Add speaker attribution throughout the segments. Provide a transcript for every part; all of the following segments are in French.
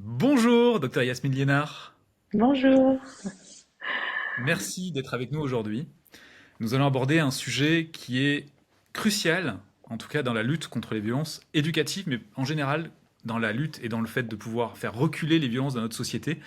Speaker 1: Bonjour, docteur Yasmine Liénard.
Speaker 2: Bonjour.
Speaker 1: Merci d'être avec nous aujourd'hui. Nous allons aborder un sujet qui est crucial, en tout cas dans la lutte contre les violences éducatives, mais en général dans la lutte et dans le fait de pouvoir faire reculer les violences dans notre société.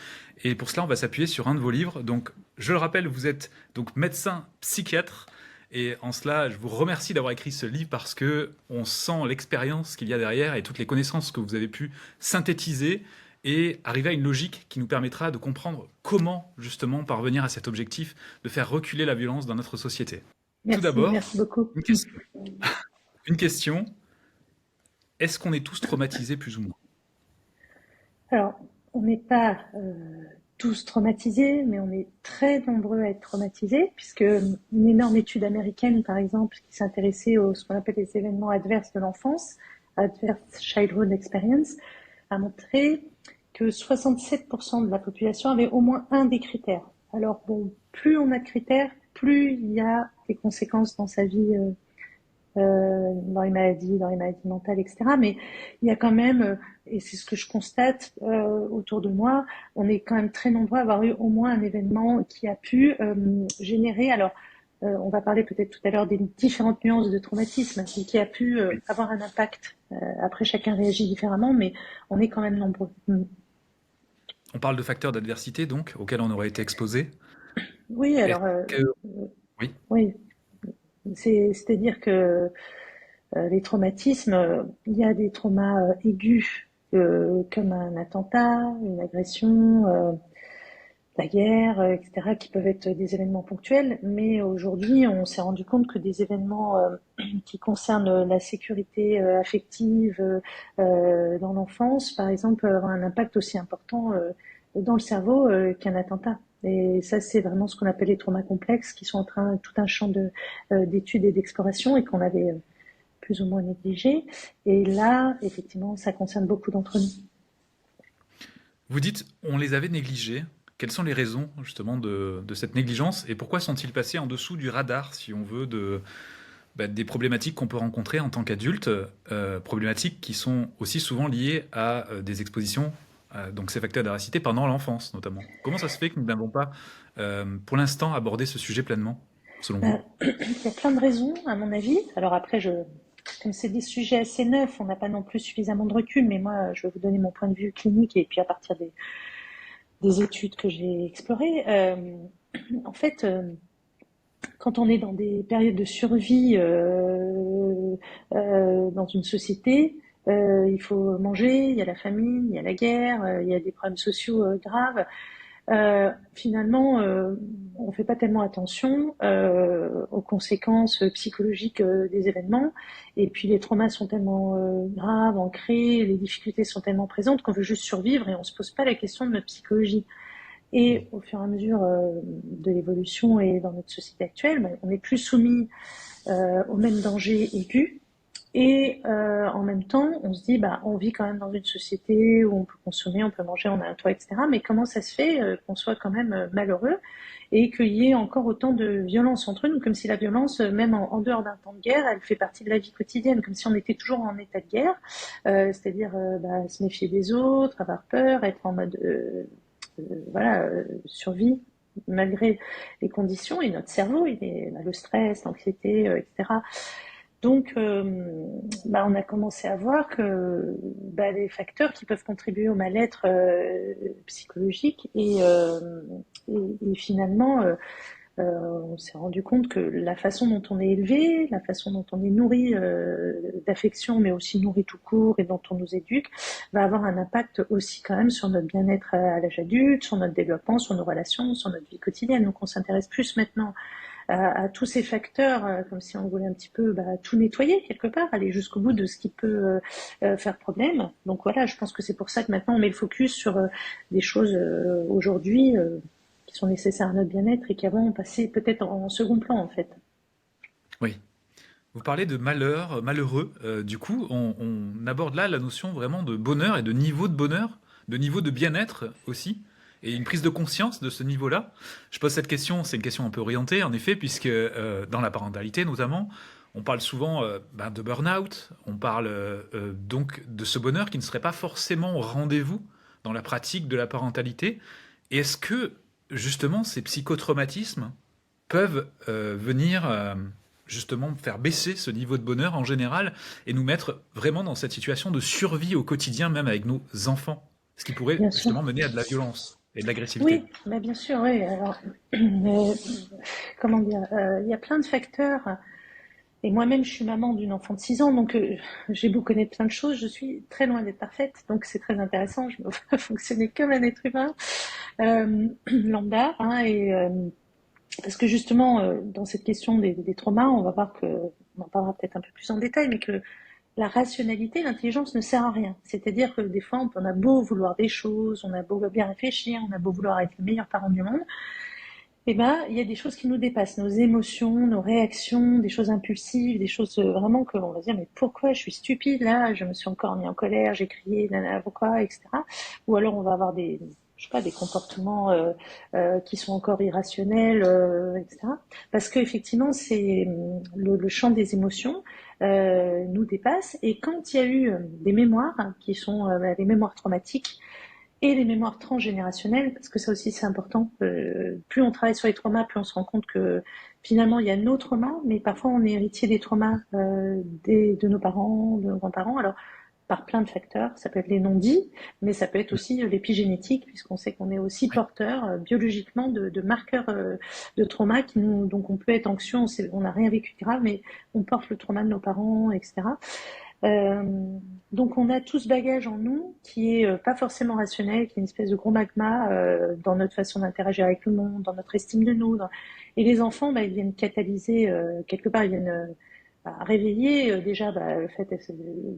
Speaker 1: Et pour cela, on va s'appuyer sur un de vos livres. Donc, je le rappelle, vous êtes donc médecin psychiatre. Et en cela, je vous remercie d'avoir écrit ce livre parce que on sent l'expérience qu'il y a derrière et toutes les connaissances que vous avez pu synthétiser et arriver à une logique qui nous permettra de comprendre comment justement parvenir à cet objectif de faire reculer la violence dans notre société. Tout
Speaker 2: Merci,
Speaker 1: d'abord,
Speaker 2: merci beaucoup.
Speaker 1: une question. Une question. Est-ce qu'on est tous traumatisés plus ou moins?
Speaker 2: Alors, on n'est pas tous traumatisés, mais on est très nombreux à être traumatisés, puisque une énorme étude américaine, par exemple, qui s'intéressait à ce qu'on appelle les événements adverses de l'enfance, Adverse Childhood Experience, a montré que 67% de la population avait au moins un des critères. Alors bon, plus on a de critères, plus il y a des conséquences dans sa vie dans les maladies mentales, etc. Mais il y a quand même, et c'est ce que je constate autour de moi, on est quand même très nombreux à avoir eu au moins un événement qui a pu générer, alors on va parler peut-être tout à l'heure des différentes nuances de traumatisme, mais qui a pu
Speaker 1: Oui.
Speaker 2: avoir un impact. Après, chacun réagit différemment, mais on est quand même nombreux.
Speaker 1: On parle de facteurs d'adversité donc auxquels on aurait été exposé.
Speaker 2: Oui,
Speaker 1: Est-ce
Speaker 2: alors,
Speaker 1: que oui,
Speaker 2: oui, c'est-à-dire que les traumatismes, il y a des traumas aigus comme un attentat, une agression, la guerre, etc., qui peuvent être des événements ponctuels. Mais aujourd'hui, on s'est rendu compte que des événements qui concernent la sécurité affective dans l'enfance, par exemple, peuvent avoir un impact aussi important dans le cerveau qu'un attentat. Et ça, c'est vraiment ce qu'on appelle les traumas complexes, qui sont en train tout un champ d'études et d'exploration et qu'on avait plus ou moins négligé. Et là, effectivement, ça concerne beaucoup d'entre nous.
Speaker 1: vous dites on les avait négligés. Quelles sont les raisons justement de cette négligence et pourquoi sont-ils passés en dessous du radar, si on veut, des problématiques qu'on peut rencontrer en tant qu'adulte, problématiques qui sont aussi souvent liées à des expositions, donc ces facteurs d'adversité pendant l'enfance notamment. Comment ça se fait que nous n'avons pas, pour l'instant, abordé ce sujet pleinement, selon vous?
Speaker 2: Il y a plein de raisons, à mon avis. Alors après, comme c'est des sujets assez neufs, on n'a pas non plus suffisamment de recul, mais moi, je vais vous donner mon point de vue clinique et puis à partir des études que j'ai explorées. En fait, quand on est dans des périodes de survie dans une société, il faut manger, il y a la famine, il y a la guerre, il y a des problèmes sociaux graves. Finalement, on ne fait pas tellement attention aux conséquences psychologiques des événements. Et puis les traumas sont tellement graves, ancrés, les difficultés sont tellement présentes qu'on veut juste survivre et on ne se pose pas la question de notre psychologie. Et au fur et à mesure de l'évolution et dans notre société actuelle, ben, on est plus soumis aux mêmes dangers aigus. Et en même temps, on se dit, bah, on vit quand même dans une société où on peut consommer, on peut manger, on a un toit, etc. Mais comment ça se fait qu'on soit quand même malheureux et qu'il y ait encore autant de violence entre nous, comme si la violence, même en dehors d'un temps de guerre, elle fait partie de la vie quotidienne, comme si on était toujours en état de guerre, c'est-à-dire bah, se méfier des autres, avoir peur, être en mode voilà, survie malgré les conditions et notre cerveau, bah, le stress, l'anxiété, etc. Donc, bah, on a commencé à voir que bah, les facteurs qui peuvent contribuer au mal-être psychologique et finalement, on s'est rendu compte que la façon dont on est élevé, la façon dont on est nourri d'affection, mais aussi nourri tout court et dont on nous éduque, va avoir un impact aussi quand même sur notre bien-être à l'âge adulte, sur notre développement, sur nos relations, sur notre vie quotidienne. Donc on s'intéresse plus maintenant à tous ces facteurs, comme si on voulait un petit peu bah, tout nettoyer quelque part, aller jusqu'au bout de ce qui peut faire problème. Donc voilà, je pense que c'est pour ça que maintenant on met le focus sur des choses aujourd'hui qui sont nécessaires à notre bien-être et qui avant ont passé peut-être en second plan en fait.
Speaker 1: Oui. Vous parlez de malheur, malheureux. Du coup, on aborde là la notion vraiment de bonheur et de niveau de bonheur, de niveau de bien-être aussi, et une prise de conscience de ce niveau-là. Je pose cette question, c'est une question un peu orientée en effet, puisque dans la parentalité notamment, on parle souvent de burn-out, on parle donc de ce bonheur qui ne serait pas forcément au rendez-vous dans la pratique de la parentalité. Et est-ce que, justement, ces psychotraumatismes peuvent venir justement faire baisser ce niveau de bonheur en général et nous mettre vraiment dans cette situation de survie au quotidien, même avec nos enfants, ce qui pourrait
Speaker 2: Bien sûr.
Speaker 1: justement mener à de la violence et de l'agressivité.
Speaker 2: Oui, bah bien sûr, oui. Alors, comment dire, il y a plein de facteurs. Et moi-même, je suis maman d'une enfant de 6 ans, donc j'ai beau connaître plein de choses, je suis très loin d'être parfaite, donc c'est très intéressant. Je me vois fonctionner comme un être humain lambda, hein, parce que justement, dans cette question des traumas, on va voir que, on en parlera peut-être un peu plus en détail, mais que la rationalité, l'intelligence ne sert à rien. C'est-à-dire que des fois, on a beau vouloir des choses, on a beau bien réfléchir, on a beau vouloir être le meilleur parent du monde, eh ben, il y a des choses qui nous dépassent, nos émotions, nos réactions, des choses impulsives, des choses vraiment que on va dire, mais pourquoi je suis stupide là, je me suis encore mis en colère, j'ai crié, nanana, pourquoi, etc. Ou alors on va avoir je sais pas, des comportements qui sont encore irrationnels, etc. Parce que effectivement, c'est le champ des émotions nous dépasse. Et quand il y a eu des mémoires qui sont des mémoires traumatiques, et les mémoires transgénérationnelles, parce que ça aussi c'est important. Plus on travaille sur les traumas, plus on se rend compte que finalement il y a nos traumas, mais parfois on est héritier des traumas de nos parents, de nos grands-parents. Alors par plein de facteurs, ça peut être les non-dits, mais ça peut être aussi l'épigénétique, puisqu'on sait qu'on est aussi
Speaker 1: Oui.
Speaker 2: porteur biologiquement de marqueurs de trauma donc on peut être anxieux, on n'a rien vécu de grave, mais on porte le trauma de nos parents, etc. Euh, donc on a tout ce bagage en nous qui est pas forcément rationnel, qui est une espèce de gros magma dans notre façon d'interagir avec le monde, dans notre estime de nous. Et les enfants, bah, ils viennent catalyser quelque part, ils viennent réveiller déjà le fait de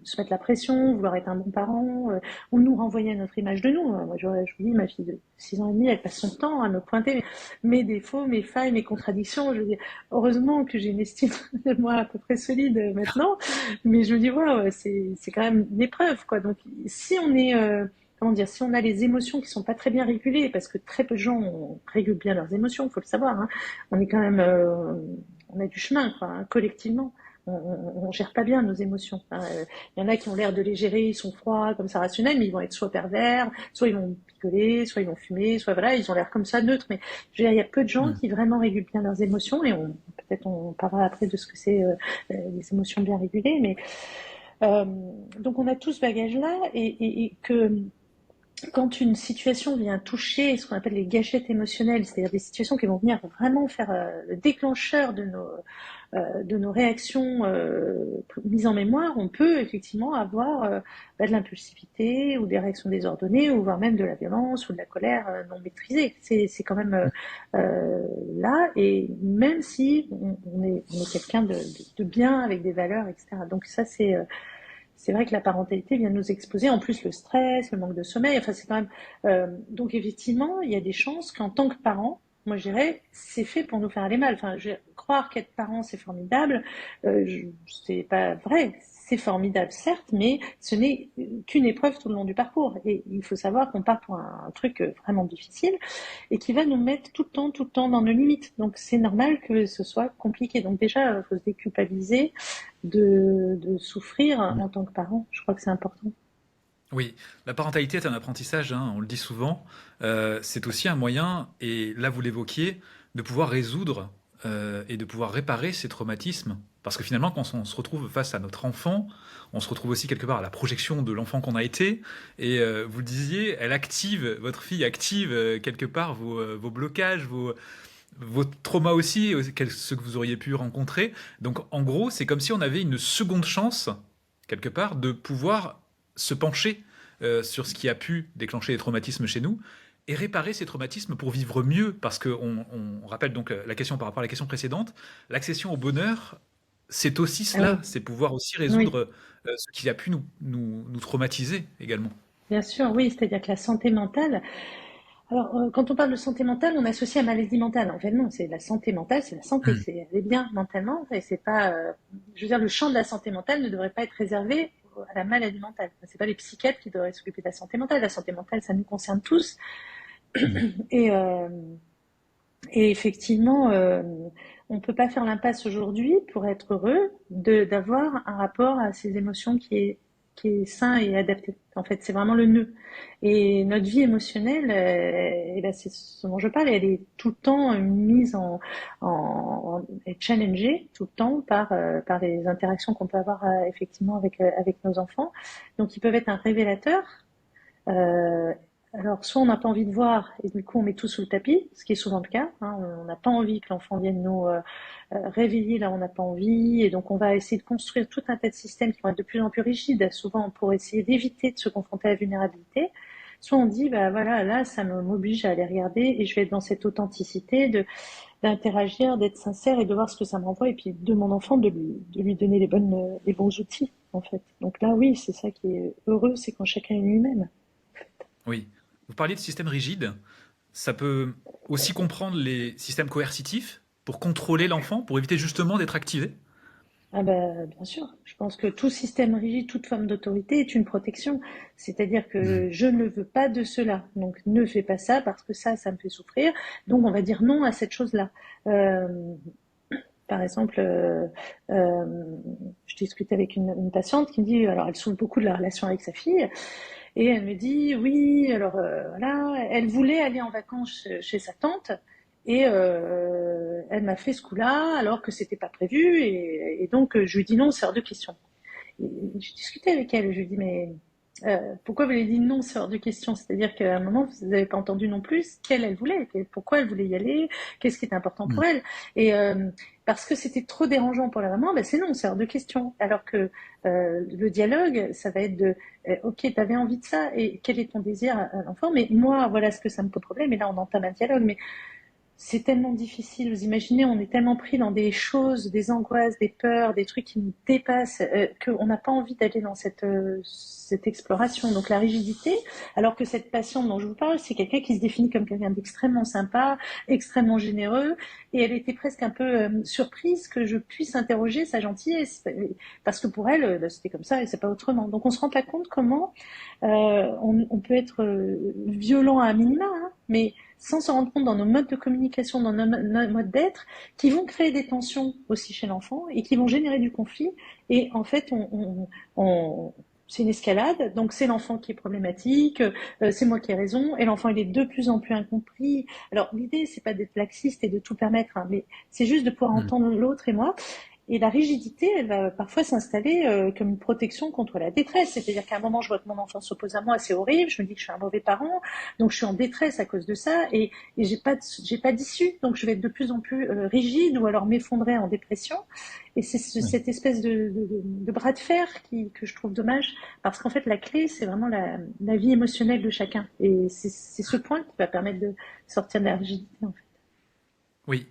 Speaker 2: se mettre la pression, vouloir être un bon parent, ou nous renvoyer à notre image de nous. Moi, je vous dis, ma fille de 6 ans et demi, elle passe son temps à me pointer mes défauts, mes failles, mes contradictions. Je veux dire, heureusement que j'ai une estime de moi à peu près solide maintenant, mais je me dis, ouais, c'est quand même une épreuve, quoi. Donc, si on est, comment dire, si on a les émotions qui sont pas très bien régulées, parce que très peu de gens régulent bien leurs émotions, faut le savoir, hein. On est quand même, on a du chemin, quoi, hein, collectivement. On gère pas bien nos émotions, hein. Il y en a qui ont l'air de les gérer, ils sont froids, comme ça, rationnels, mais ils vont être soit pervers, soit ils vont picoler, soit ils vont fumer, soit voilà, ils ont l'air comme ça neutres. Mais je veux dire, il y a peu de gens
Speaker 1: Mm.
Speaker 2: qui vraiment régulent bien leurs émotions, et peut-être on parlera après de ce que c'est les émotions bien régulées, mais euh, donc on a tout ce bagage-là, et que quand une situation vient toucher ce qu'on appelle les gâchettes émotionnelles, c'est-à-dire des situations qui vont venir vraiment faire le déclencheur de nos réactions mises en mémoire, on peut effectivement avoir de l'impulsivité ou des réactions désordonnées, ou voire même de la violence ou de la colère non maîtrisée. C'est quand même là, et même si on est quelqu'un de bien, avec des valeurs, etc. Donc ça, c'est vrai que la parentalité vient nous exposer, en plus le stress, le manque de sommeil, enfin c'est quand même... donc effectivement, il y a des chances qu'en tant que parent, moi je dirais, c'est fait pour nous faire aller mal. Enfin, croire qu'être parent c'est formidable, c'est pas vrai. C'est formidable certes, mais ce n'est qu'une épreuve tout le long du parcours. Et il faut savoir qu'on part pour un truc vraiment difficile et qui va nous mettre tout le temps dans nos limites. Donc c'est normal que ce soit compliqué. Donc déjà, il faut se déculpabiliser de souffrir en tant que parent. Je crois que c'est important.
Speaker 1: Oui, la parentalité est un apprentissage, hein, on le dit souvent. C'est aussi un moyen, et là vous l'évoquiez, de pouvoir résoudre et de pouvoir réparer ces traumatismes. Parce que finalement, quand on se retrouve face à notre enfant, on se retrouve aussi quelque part à la projection de l'enfant qu'on a été. Et vous le disiez, votre fille active quelque part vos blocages, vos traumas aussi, ceux que vous auriez pu rencontrer. Donc en gros, c'est comme si on avait une seconde chance, quelque part, de pouvoir se pencher sur ce qui a pu déclencher les traumatismes chez nous et réparer ces traumatismes pour vivre mieux. Parce qu'on on rappelle donc la question par rapport à la question précédente, l'accession au bonheur, c'est aussi
Speaker 2: Ah oui,
Speaker 1: cela, c'est pouvoir aussi
Speaker 2: oui,
Speaker 1: résoudre ce qui a pu nous traumatiser également.
Speaker 2: bien sûr, oui. C'est-à-dire que la santé mentale. Alors, quand on parle de santé mentale, on associe à maladie mentale. En fait, non, c'est la santé mentale, c'est la santé.
Speaker 1: Mm.
Speaker 2: C'est elle est bien mentalement, et c'est pas. Je veux dire, le champ de la santé mentale ne devrait pas être réservé à la maladie mentale. C'est pas les psychiatres qui devraient s'occuper de la santé mentale. La santé mentale, ça nous concerne tous.
Speaker 1: Mm.
Speaker 2: Et, euh, Et effectivement, on peut pas faire l'impasse aujourd'hui pour être heureux d'avoir un rapport à ces émotions qui est qui est sain et adapté. En fait, c'est vraiment le nœud. Et notre vie émotionnelle, et là, c'est ce dont je parle, elle est tout le temps mise et challengée tout le temps par les interactions qu'on peut avoir effectivement avec nos enfants. Donc, ils peuvent être un révélateur. Euh, alors, soit on n'a pas envie de voir et du coup on met tout sous le tapis, ce qui est souvent le cas. Hein, on n'a pas envie que l'enfant vienne nous réveiller là où on n'a pas envie, et donc on va essayer de construire tout un tas de systèmes qui vont être de plus en plus rigides, souvent pour essayer d'éviter de se confronter à la vulnérabilité. Soit on dit, bah voilà, là ça m'oblige à aller regarder et je vais être dans cette authenticité d'interagir, d'être sincère et de voir ce que ça m'envoie, et puis de mon enfant de lui donner les bons outils en fait. Donc là oui, c'est ça qui est heureux, c'est quand chacun est lui-même.
Speaker 1: Oui. Vous parliez de système rigide. Ça peut aussi comprendre les systèmes coercitifs pour contrôler l'enfant, pour éviter justement d'être activé.
Speaker 2: Ah bah, bien sûr. Je pense que tout système rigide, toute forme d'autorité est une protection. C'est-à-dire
Speaker 1: Mhm.
Speaker 2: que je ne veux pas de cela. Donc ne fais pas ça parce que ça me fait souffrir. Donc on va dire non à cette chose-là. Euh, Par exemple, je discutais avec une patiente qui me dit, alors elle souffre beaucoup de la relation avec sa fille, et elle me dit, oui, alors voilà, elle voulait aller en vacances chez sa tante, et elle m'a fait ce coup-là, alors que c'était pas prévu, et donc je lui dis non, c'est hors de question. Et j'ai discuté avec elle, je lui dis, mais pourquoi vous lui avez dit non, c'est hors de question? C'est-à-dire qu'à un moment, vous n'avez pas entendu non plus ce qu'elle voulait, pourquoi elle voulait y aller, qu'est-ce qui était important pour
Speaker 1: Mhm.
Speaker 2: elle. Et parce que c'était trop dérangeant pour la maman, ben c'est non, c'est hors de question. Alors que le dialogue, ça va être de, ok, tu avais envie de ça, et quel est ton désir à l'enfant, mais moi, voilà ce que ça me pose problème, et là on entame un dialogue, mais c'est tellement difficile. Vous imaginez, on est tellement pris dans des choses, des angoisses, des peurs, des trucs qui nous dépassent, qu'on n'a pas envie d'aller dans cette exploration. Donc la rigidité, alors que cette patiente dont je vous parle, c'est quelqu'un qui se définit comme quelqu'un d'extrêmement sympa, extrêmement généreux, et elle était presque un peu surprise que je puisse interroger sa gentillesse, parce que pour elle, bah, c'était comme ça et c'est pas autrement. Donc on se rend pas compte comment on peut être violent à minima, hein, mais sans se rendre compte dans nos modes de communication, dans nos modes d'être, qui vont créer des tensions aussi chez l'enfant et qui vont générer du conflit. Et en fait, c'est une escalade, donc c'est l'enfant qui est problématique, c'est moi qui ai raison, et l'enfant il est de plus en plus incompris. Alors l'idée c'est pas d'être laxiste et de tout permettre, hein, mais c'est juste de pouvoir
Speaker 1: Mhm.
Speaker 2: entendre l'autre et moi. Et la rigidité, elle va parfois s'installer comme une protection contre la détresse. C'est-à-dire qu'à un moment, je vois que mon enfant s'oppose à moi, c'est horrible, je me dis que je suis un mauvais parent, donc je suis en détresse à cause de ça, et j'ai pas d'issue, donc je vais être de plus en plus rigide ou alors m'effondrer en dépression. Et c'est
Speaker 1: Oui.
Speaker 2: cette espèce de bras de fer que je trouve dommage, parce qu'en fait, la clé, c'est vraiment la vie émotionnelle de chacun. Et c'est ce point qui va permettre de sortir de la rigidité, en fait.
Speaker 1: Oui.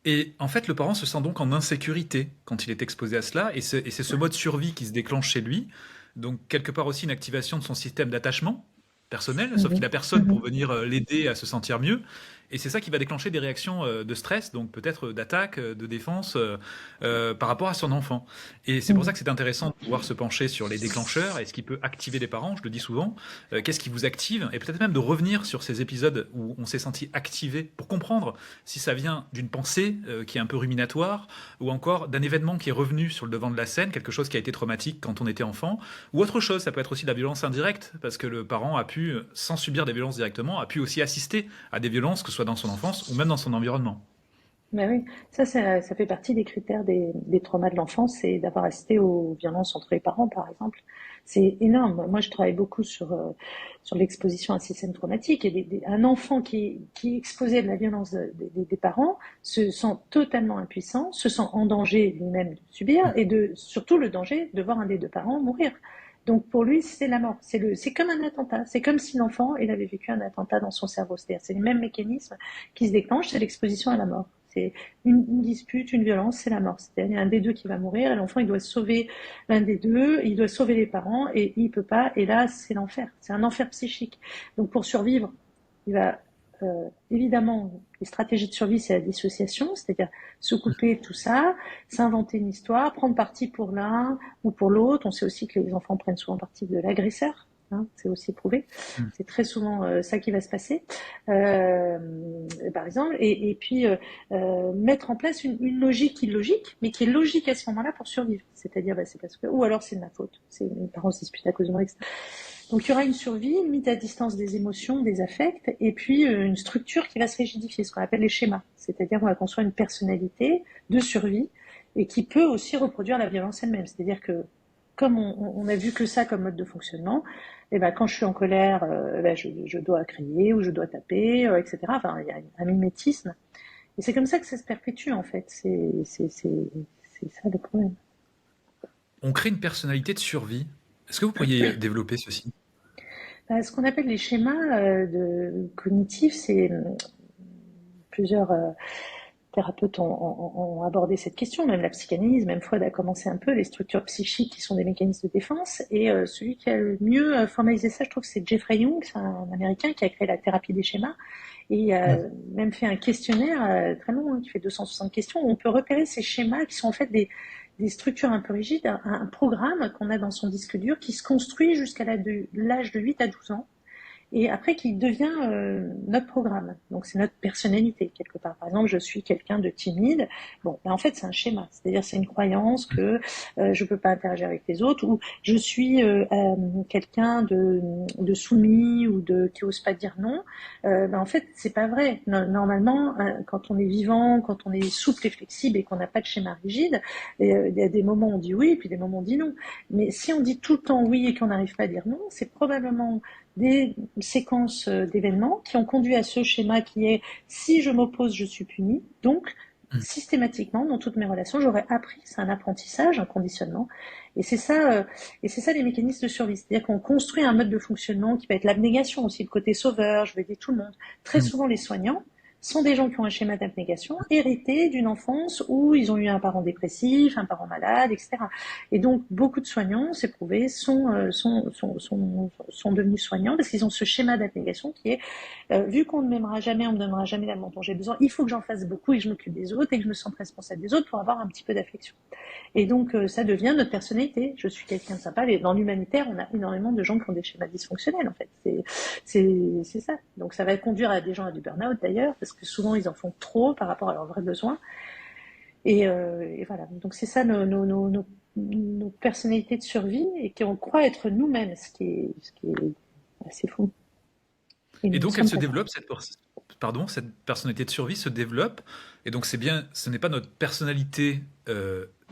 Speaker 1: Et en fait, le parent se sent donc en insécurité quand il est exposé à cela, et c'est ce mode survie qui se déclenche chez lui. Donc, quelque part aussi une activation de son système d'attachement personnel, sauf qu'il
Speaker 2: Mhm.
Speaker 1: n'a personne pour
Speaker 2: Mhm.
Speaker 1: venir l'aider à se sentir mieux. Et c'est ça qui va déclencher des réactions de stress, donc peut-être d'attaque, de défense par rapport à son enfant. Et c'est pour ça
Speaker 2: Mhm.
Speaker 1: que c'est intéressant de pouvoir se pencher sur les déclencheurs et ce qui peut activer les parents, je le dis souvent. Qu'est-ce qui vous active? Et peut-être même de revenir sur ces épisodes où on s'est senti activé pour comprendre si ça vient d'une pensée qui est un peu ruminatoire, ou encore d'un événement qui est revenu sur le devant de la scène, quelque chose qui a été traumatique quand on était enfant, ou autre chose, ça peut être aussi de la violence indirecte, parce que le parent a pu, sans subir des violences directement, a pu aussi assister à des violences, que ce soit dans son enfance ou même dans son environnement.
Speaker 2: Ben oui, ça fait partie des critères des traumas de l'enfance, c'est d'avoir assisté aux violences entre les parents, par exemple. C'est énorme. Moi, je travaille beaucoup sur l'exposition à un système traumatique, et un enfant qui est exposé à de la violence des parents se sent totalement impuissant, se sent en danger lui-même de subir, et surtout le danger de voir un des deux parents mourir. Donc pour lui, c'est la mort. C'est comme un attentat. C'est comme si l'enfant, il avait vécu un attentat dans son cerveau. C'est-à-dire, c'est les mêmes mécanismes qui se déclenchent, c'est l'exposition à la mort. C'est une dispute, une violence, c'est la mort. C'est-à-dire, il y a un des deux qui va mourir, et l'enfant, il doit sauver l'un des deux, il doit sauver les parents, et il peut pas, et là, c'est l'enfer. C'est un enfer psychique. Donc, pour survivre, il va, évidemment, les stratégies de survie, c'est la dissociation, c'est-à-dire se couper de tout ça, s'inventer une histoire, prendre parti pour l'un ou pour l'autre. On sait aussi que les enfants prennent souvent parti de l'agresseur. hein, c'est aussi prouvé.
Speaker 1: Mm.
Speaker 2: C'est très souvent ça qui va se passer, par exemple. Et puis mettre en place une logique illogique, mais qui est logique à ce moment-là pour survivre. C'est-à-dire, bah, c'est parce que, ou alors c'est de ma faute. C'est mes parents se disputent à cause de moi, etc. Donc il y aura une survie, une mise à distance des émotions, des affects, et puis une structure qui va se rigidifier, ce qu'on appelle les schémas. C'est-à-dire qu'on va construire une personnalité de survie et qui peut aussi reproduire la violence elle-même. C'est-à-dire que comme on a vu que ça comme mode de fonctionnement, et ben quand je suis en colère, ben je dois crier ou je dois taper, etc. Enfin, il y a un mimétisme. Et c'est comme ça que ça se perpétue en fait. C'est ça le problème.
Speaker 1: On crée une personnalité de survie. Est-ce que vous pourriez développer ceci?
Speaker 2: Ce qu'on appelle les schémas cognitifs, c'est plusieurs thérapeutes ont abordé cette question, même la psychanalyse, même Freud a commencé un peu, les structures psychiques qui sont des mécanismes de défense. Et celui qui a le mieux formalisé ça, je trouve que c'est Jeffrey Young, c'est un Américain qui a créé la thérapie des schémas. Et il a
Speaker 1: Mm.
Speaker 2: même fait un questionnaire très long, hein, qui fait 260 questions, où on peut repérer ces schémas qui sont en fait des structures un peu rigides, un programme qu'on a dans son disque dur qui se construit jusqu'à l'âge de 8 à 12 ans et après qui devient notre programme. Donc c'est notre personnalité quelque part. Par exemple, je suis quelqu'un de timide. Bon, ben en fait c'est un schéma, c'est-à-dire c'est une croyance que je peux pas interagir avec les autres, ou je suis quelqu'un de soumis ou de qui ose pas dire non. Ben en fait c'est pas vrai. Normalement, quand on est vivant, quand on est souple et flexible et qu'on n'a pas de schéma rigide, il y a des moments où on dit oui et puis des moments où on dit non. Mais si on dit tout le temps oui et qu'on n'arrive pas à dire non, c'est probablement des séquences d'événements qui ont conduit à ce schéma qui est si je m'oppose, je suis puni. Donc,
Speaker 1: Mm.
Speaker 2: systématiquement, dans toutes mes relations, j'aurais appris, c'est un apprentissage, un conditionnement. Et c'est ça les mécanismes de survie. C'est-à-dire qu'on construit un mode de fonctionnement qui va être l'abnégation aussi, le côté sauveur, je vais aider tout le monde. Très
Speaker 1: Mm.
Speaker 2: souvent, les soignants sont des gens qui ont un schéma d'abnégation hérité d'une enfance où ils ont eu un parent dépressif, un parent malade, etc. Et donc, beaucoup de soignants, c'est prouvé, sont devenus soignants parce qu'ils ont ce schéma d'abnégation qui est vu qu'on ne m'aimera jamais, on ne me donnera jamais l'amour dont j'ai besoin, il faut que j'en fasse beaucoup et que je m'occupe des autres et que je me sente responsable des autres pour avoir un petit peu d'affection. Et donc, ça devient notre personnalité. Je suis quelqu'un de sympa. Et dans l'humanitaire, on a énormément de gens qui ont des schémas dysfonctionnels, en fait. C'est ça. Donc, ça va conduire à des gens à du burn-out, d'ailleurs, parce que souvent, ils en font trop par rapport à leurs vrais besoins. Et voilà. Donc, c'est ça nos personnalités de survie et qu'on croit être nous-mêmes, ce qui est assez fou. Et
Speaker 1: Et
Speaker 2: nous ne
Speaker 1: donc, elle
Speaker 2: sommes
Speaker 1: se
Speaker 2: pas ça.
Speaker 1: développe, pardon, cette personnalité de survie se développe. Et donc, c'est bien, ce n'est pas notre personnalité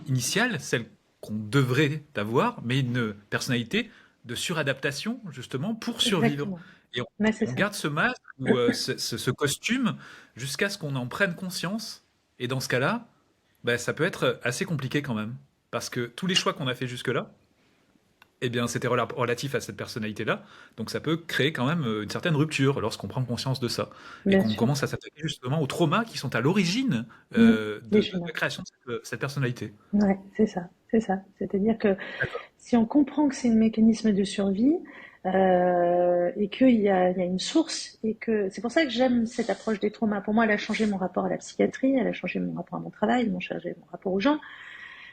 Speaker 1: initiale, celle qu'on devrait avoir, mais une personnalité de suradaptation, justement, pour survivre.
Speaker 2: Exactement.
Speaker 1: Et
Speaker 2: Ouais, c'est
Speaker 1: on
Speaker 2: ça.
Speaker 1: garde ce masque ou ce costume jusqu'à ce qu'on en prenne conscience. Et dans ce cas-là, bah, ça peut être assez compliqué quand même. Parce que tous les choix qu'on a fait jusque-là, eh bien, c'était relatif à cette personnalité-là. Donc, ça peut créer quand même une certaine rupture lorsqu'on prend conscience de ça. Et
Speaker 2: Bien
Speaker 1: qu'on
Speaker 2: sûr.
Speaker 1: commence à s'attaquer justement aux traumas qui sont à l'origine
Speaker 2: Mmh. Des
Speaker 1: de
Speaker 2: schémas.
Speaker 1: la création de cette personnalité.
Speaker 2: Ouais, c'est ça, c'est ça. C'est-à-dire que
Speaker 1: D'accord.
Speaker 2: si on comprend que c'est un mécanisme de survie et qu'il y a une source et que c'est pour ça que j'aime cette approche des traumas. Pour moi, elle a changé mon rapport à la psychiatrie, elle a changé mon rapport à mon travail, elle a changé mon rapport aux gens,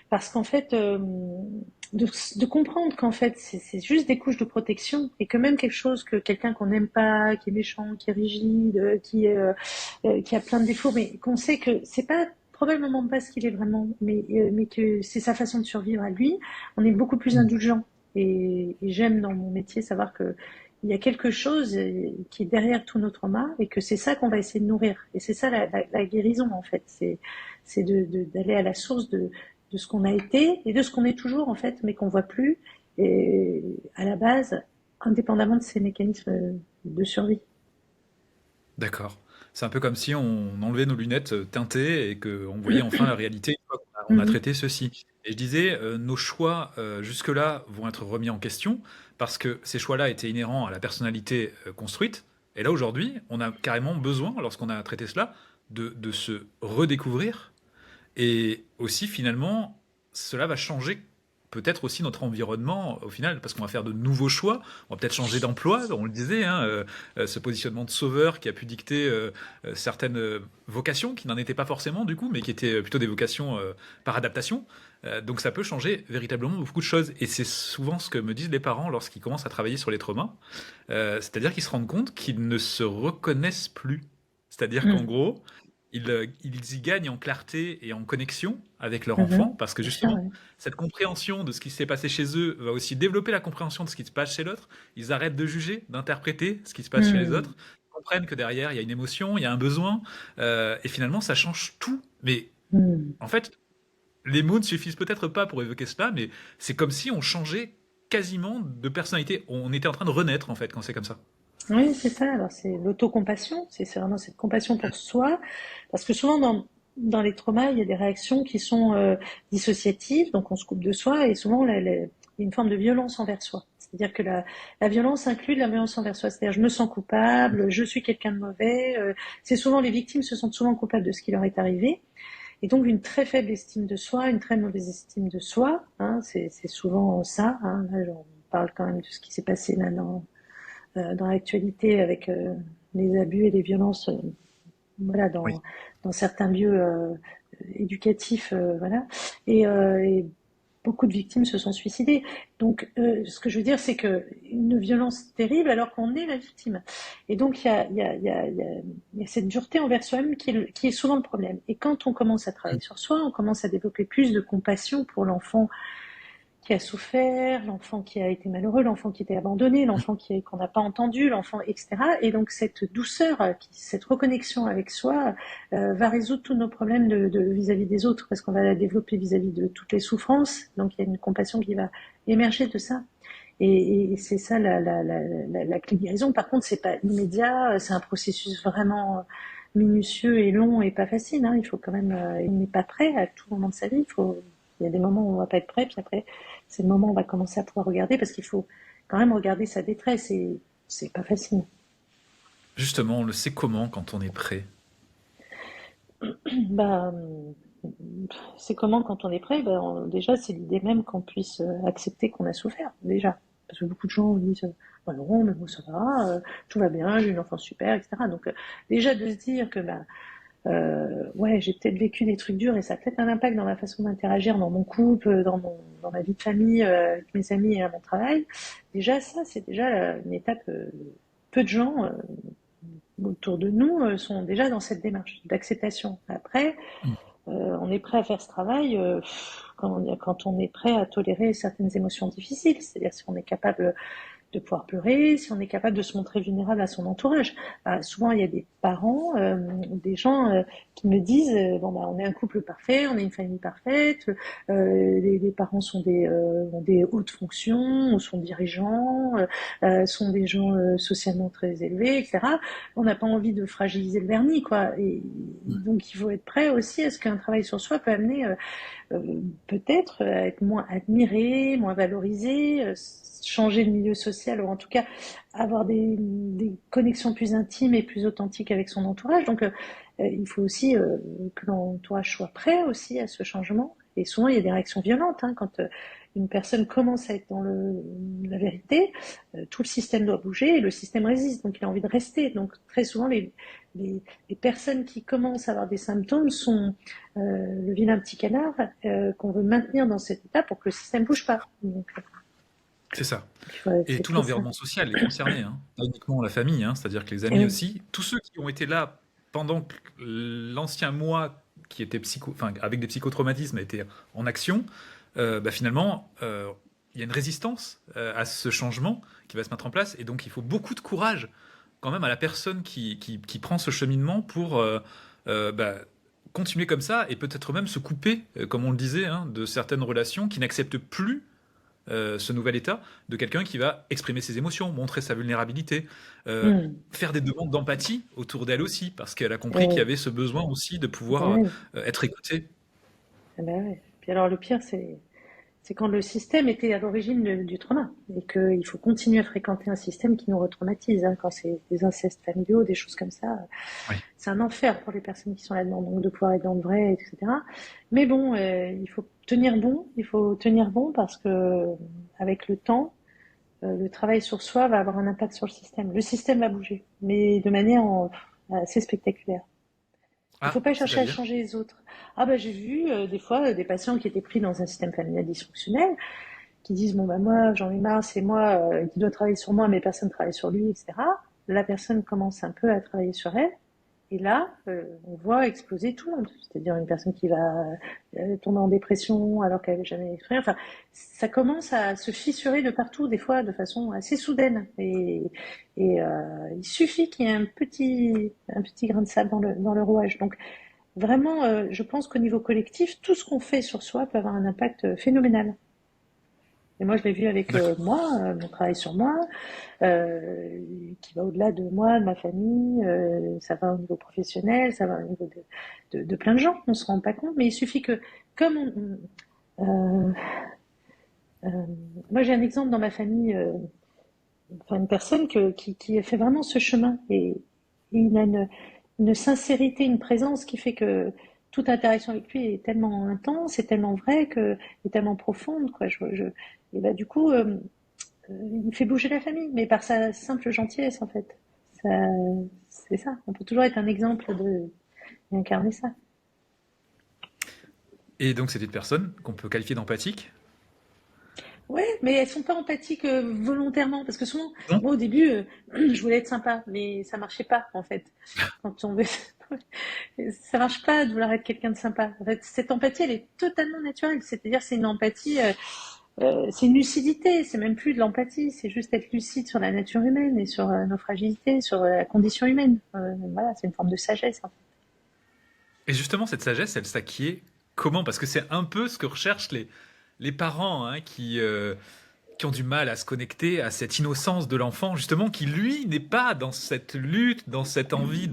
Speaker 2: parce qu'en fait, de comprendre qu'en fait c'est juste des couches de protection et que même quelque chose que quelqu'un qu'on n'aime pas, qui est méchant, qui est rigide, qui a plein de défauts, mais qu'on sait que c'est pas probablement pas ce qu'il est vraiment, mais que c'est sa façon de survivre à lui, on est beaucoup plus
Speaker 1: Mm.
Speaker 2: indulgent. Et j'aime dans mon métier savoir que il y a quelque chose qui est derrière tous nos traumas et que c'est ça qu'on va essayer de nourrir. Et c'est ça la guérison en fait, c'est d'aller à la source de ce qu'on a été et de ce qu'on est toujours en fait, mais qu'on voit plus. Et à la base, indépendamment de ces mécanismes de survie.
Speaker 1: D'accord. C'est un peu comme si on enlevait nos lunettes teintées et qu'on voyait enfin la réalité une fois qu'on a
Speaker 2: Mhm.
Speaker 1: traité ceci. Et je disais, nos choix jusque-là vont être remis en question parce que ces choix-là étaient inhérents à la personnalité construite. Et là, aujourd'hui, on a carrément besoin, lorsqu'on a traité cela, de se redécouvrir. Et aussi, finalement, cela va changer peut-être aussi notre environnement au final, parce qu'on va faire de nouveaux choix, on va peut-être changer d'emploi, on le disait, hein, ce positionnement de sauveur qui a pu dicter certaines vocations, qui n'en étaient pas forcément du coup, mais qui étaient plutôt des vocations par adaptation, Donc ça peut changer véritablement beaucoup de choses. Et c'est souvent ce que me disent les parents lorsqu'ils commencent à travailler sur les traumas. C'est-à-dire qu'ils se rendent compte qu'ils ne se reconnaissent plus. C'est-à-dire qu'en
Speaker 2: Mm.
Speaker 1: gros, ils y gagnent en clarté et en connexion avec leur enfant,
Speaker 2: Mhm.
Speaker 1: parce que
Speaker 2: Bien sûr,
Speaker 1: justement,
Speaker 2: oui.
Speaker 1: cette compréhension de ce qui s'est passé chez eux va aussi développer la compréhension de ce qui se passe chez l'autre. Ils arrêtent de juger, d'interpréter ce qui se passe chez les
Speaker 2: Mm.
Speaker 1: autres, comprennent que derrière, il y a une émotion, il y a un besoin, et finalement, ça change tout. Mais
Speaker 2: Mm.
Speaker 1: en fait, les mots ne suffisent peut-être pas pour évoquer cela, mais c'est comme si on changeait quasiment de personnalité. On était en train de renaître, en fait, quand c'est comme ça.
Speaker 2: Oui, c'est ça. Alors, c'est l'autocompassion. C'est vraiment cette compassion pour soi. Parce que souvent, dans les traumas, il y a des réactions qui sont dissociatives. Donc, on se coupe de soi. Et souvent, il y a une forme de violence envers soi. C'est-à-dire que la violence inclut de la violence envers soi. C'est-à-dire, je me sens coupable, je suis quelqu'un de mauvais. C'est souvent, les victimes se sentent souvent coupables de ce qui leur est arrivé. Et donc, une très faible estime de soi, une très mauvaise estime de soi. Hein, c'est souvent ça. Hein. Là, on parle quand même de ce qui s'est passé là dans l'actualité avec les abus et les violences voilà,
Speaker 1: Oui.
Speaker 2: dans certains lieux éducatifs. Voilà. Et beaucoup de victimes se sont suicidées. Donc, ce que je veux dire, c'est que une violence terrible alors qu'on est la victime. Et donc, il y a cette dureté envers soi-même qui est souvent le problème. Et quand on commence à travailler sur soi, on commence à développer plus de compassion pour l'enfant qui a souffert, l'enfant qui a été malheureux, l'enfant qui était abandonné, qu'on n'a pas entendu, l'enfant, etc. Et donc cette douceur, cette reconnexion avec soi va résoudre tous nos problèmes vis-à-vis des autres, parce qu'on va la développer vis-à-vis de toutes les souffrances. Donc il y a une compassion qui va émerger de ça. Et c'est ça la clé de guérison. Par contre, c'est pas immédiat, c'est un processus vraiment minutieux et long et pas facile. Hein. Il faut quand même, il n'est pas prêt à tout moment de sa vie. Il y a des moments où on va pas être prêt, puis après, c'est le moment où on va commencer à pouvoir regarder, parce qu'il faut quand même regarder sa détresse et c'est pas facile.
Speaker 1: Justement, on le sait comment quand on est prêt.
Speaker 2: Bah, c'est comment quand on est prêt? Déjà, c'est l'idée même qu'on puisse accepter qu'on a souffert, déjà. Parce que beaucoup de gens disent, bah non, mais bon, ça va, tout va bien, j'ai une enfance super, etc. Donc, déjà de se dire que ouais, j'ai peut-être vécu des trucs durs et ça a peut-être un impact dans ma façon d'interagir dans mon couple, dans ma vie de famille, avec mes amis et à mon travail. Déjà, ça, c'est déjà une étape. Peu de gens autour de nous sont déjà dans cette démarche d'acceptation. Après,
Speaker 1: Mm.
Speaker 2: on est prêt à faire ce travail quand on est prêt à tolérer certaines émotions difficiles. C'est-à-dire si on est capable de pouvoir pleurer, si on est capable de se montrer vulnérable à son entourage. Souvent, il y a des parents, des gens qui me disent bon on est un couple parfait, on est une famille parfaite, les parents ont des hautes fonctions, sont dirigeants, sont des gens socialement très élevés, etc. On n'a pas envie de fragiliser le vernis, quoi. Et donc, il faut être prêt aussi à ce qu'un travail sur soi peut amener peut-être être moins admiré, moins valorisé, changer de milieu social ou en tout cas avoir des connexions plus intimes et plus authentiques avec son entourage. Donc il faut aussi que l'entourage soit prêt aussi à ce changement. Et souvent il y a des réactions violentes hein, quand une personne commence à être dans la vérité, tout le système doit bouger et le système résiste, donc il a envie de rester. Donc très souvent les personnes qui commencent à avoir des symptômes sont le vilain petit canard qu'on veut maintenir dans cet état pour que le système bouge pas. Donc,
Speaker 1: C'est ça. Et
Speaker 2: c'est
Speaker 1: tout
Speaker 2: très ça.
Speaker 1: l'environnement social est concerné, hein. Pas uniquement la famille, hein, c'est-à-dire que les
Speaker 2: Et
Speaker 1: amis
Speaker 2: oui.
Speaker 1: aussi, tous ceux qui ont été là pendant que l'ancien moi qui était enfin, avec des psychotraumatismes était en action, bah, finalement, il y a une résistance à ce changement qui va se mettre en place, et donc il faut beaucoup de courage quand même à la personne qui prend ce cheminement pour bah, continuer comme ça et peut-être même se couper, comme on le disait, hein, de certaines relations qui n'acceptent plus ce nouvel état de quelqu'un qui va exprimer ses émotions, montrer sa vulnérabilité, euh,
Speaker 2: Mm.
Speaker 1: faire des demandes d'empathie autour d'elle aussi, parce qu'elle a
Speaker 2: Et
Speaker 1: compris qu'il y
Speaker 2: oui.
Speaker 1: avait ce besoin aussi de
Speaker 2: Ben
Speaker 1: pouvoir
Speaker 2: oui.
Speaker 1: être écoutée.
Speaker 2: Ben oui. Puis alors le pire, c'est quand le système était à l'origine du trauma et qu'il faut continuer à fréquenter un système qui nous retraumatise. Hein, quand c'est des incestes familiaux, des choses comme ça,
Speaker 1: Oui.
Speaker 2: c'est un enfer pour les personnes qui sont là-dedans, donc de pouvoir être dans le vrai, etc. Mais bon, il faut tenir bon, parce que avec le temps, le travail sur soi va avoir un impact sur le système. Le système va bouger, mais de manière assez spectaculaire. Il ne faut
Speaker 1: Ah,
Speaker 2: pas chercher à
Speaker 1: c'est-à-dire?
Speaker 2: changer les autres. Ah bah j'ai vu des fois des patients qui étaient pris dans un système familial dysfonctionnel, qui disent bon bah moi j'en ai marre, c'est moi qui dois travailler sur moi, mais personne ne travaille sur lui, etc. La personne commence un peu à travailler sur elle, et là on voit exploser tout le monde. C'est-à-dire une personne qui va tomber en dépression alors qu'elle n'avait jamais exprimé. Enfin, ça commence à se fissurer de partout, des fois de façon assez soudaine. Il suffit qu'il y ait un petit grain de sable dans le rouage. Donc vraiment, je pense qu'au niveau collectif, tout ce qu'on fait sur soi peut avoir un impact phénoménal. Et moi, je l'ai vu avec
Speaker 1: D'accord.
Speaker 2: moi, mon travail sur moi, qui va au-delà de moi, de ma famille, ça va au niveau professionnel, ça va au niveau de plein de gens, on ne se rend pas compte, mais il suffit que, comme euh, euh, moi j'ai un exemple dans ma famille, enfin une personne qui a fait vraiment ce chemin, et il a une sincérité, une présence qui fait que toute interaction avec lui est tellement intense, est tellement vraie, est tellement profonde, quoi. Et bah, du coup, il fait bouger la famille, mais par sa simple gentillesse, en fait. Ça, c'est ça. On peut toujours être un exemple d'incarner ça.
Speaker 1: Et donc, c'est une personne qu'on peut qualifier d'empathique.
Speaker 2: Ouais, mais elles sont pas empathiques volontairement, parce que souvent,
Speaker 1: Non.
Speaker 2: moi au début, je voulais être sympa, mais ça marchait pas, en fait. Quand on veut, ça marche pas de vouloir être quelqu'un de sympa. En fait, cette empathie, elle est totalement naturelle. C'est-à-dire, c'est une empathie, c'est une lucidité. C'est même plus de l'empathie, c'est juste être lucide sur la nature humaine et sur nos fragilités, sur la condition humaine. Voilà, c'est une forme de sagesse, en fait.
Speaker 1: Et justement, cette sagesse, elle s'acquiert comment? Parce que c'est un peu ce que recherchent les parents, hein, qui ont du mal à se connecter à cette innocence de l'enfant, justement, qui lui n'est pas dans cette lutte, dans cette envie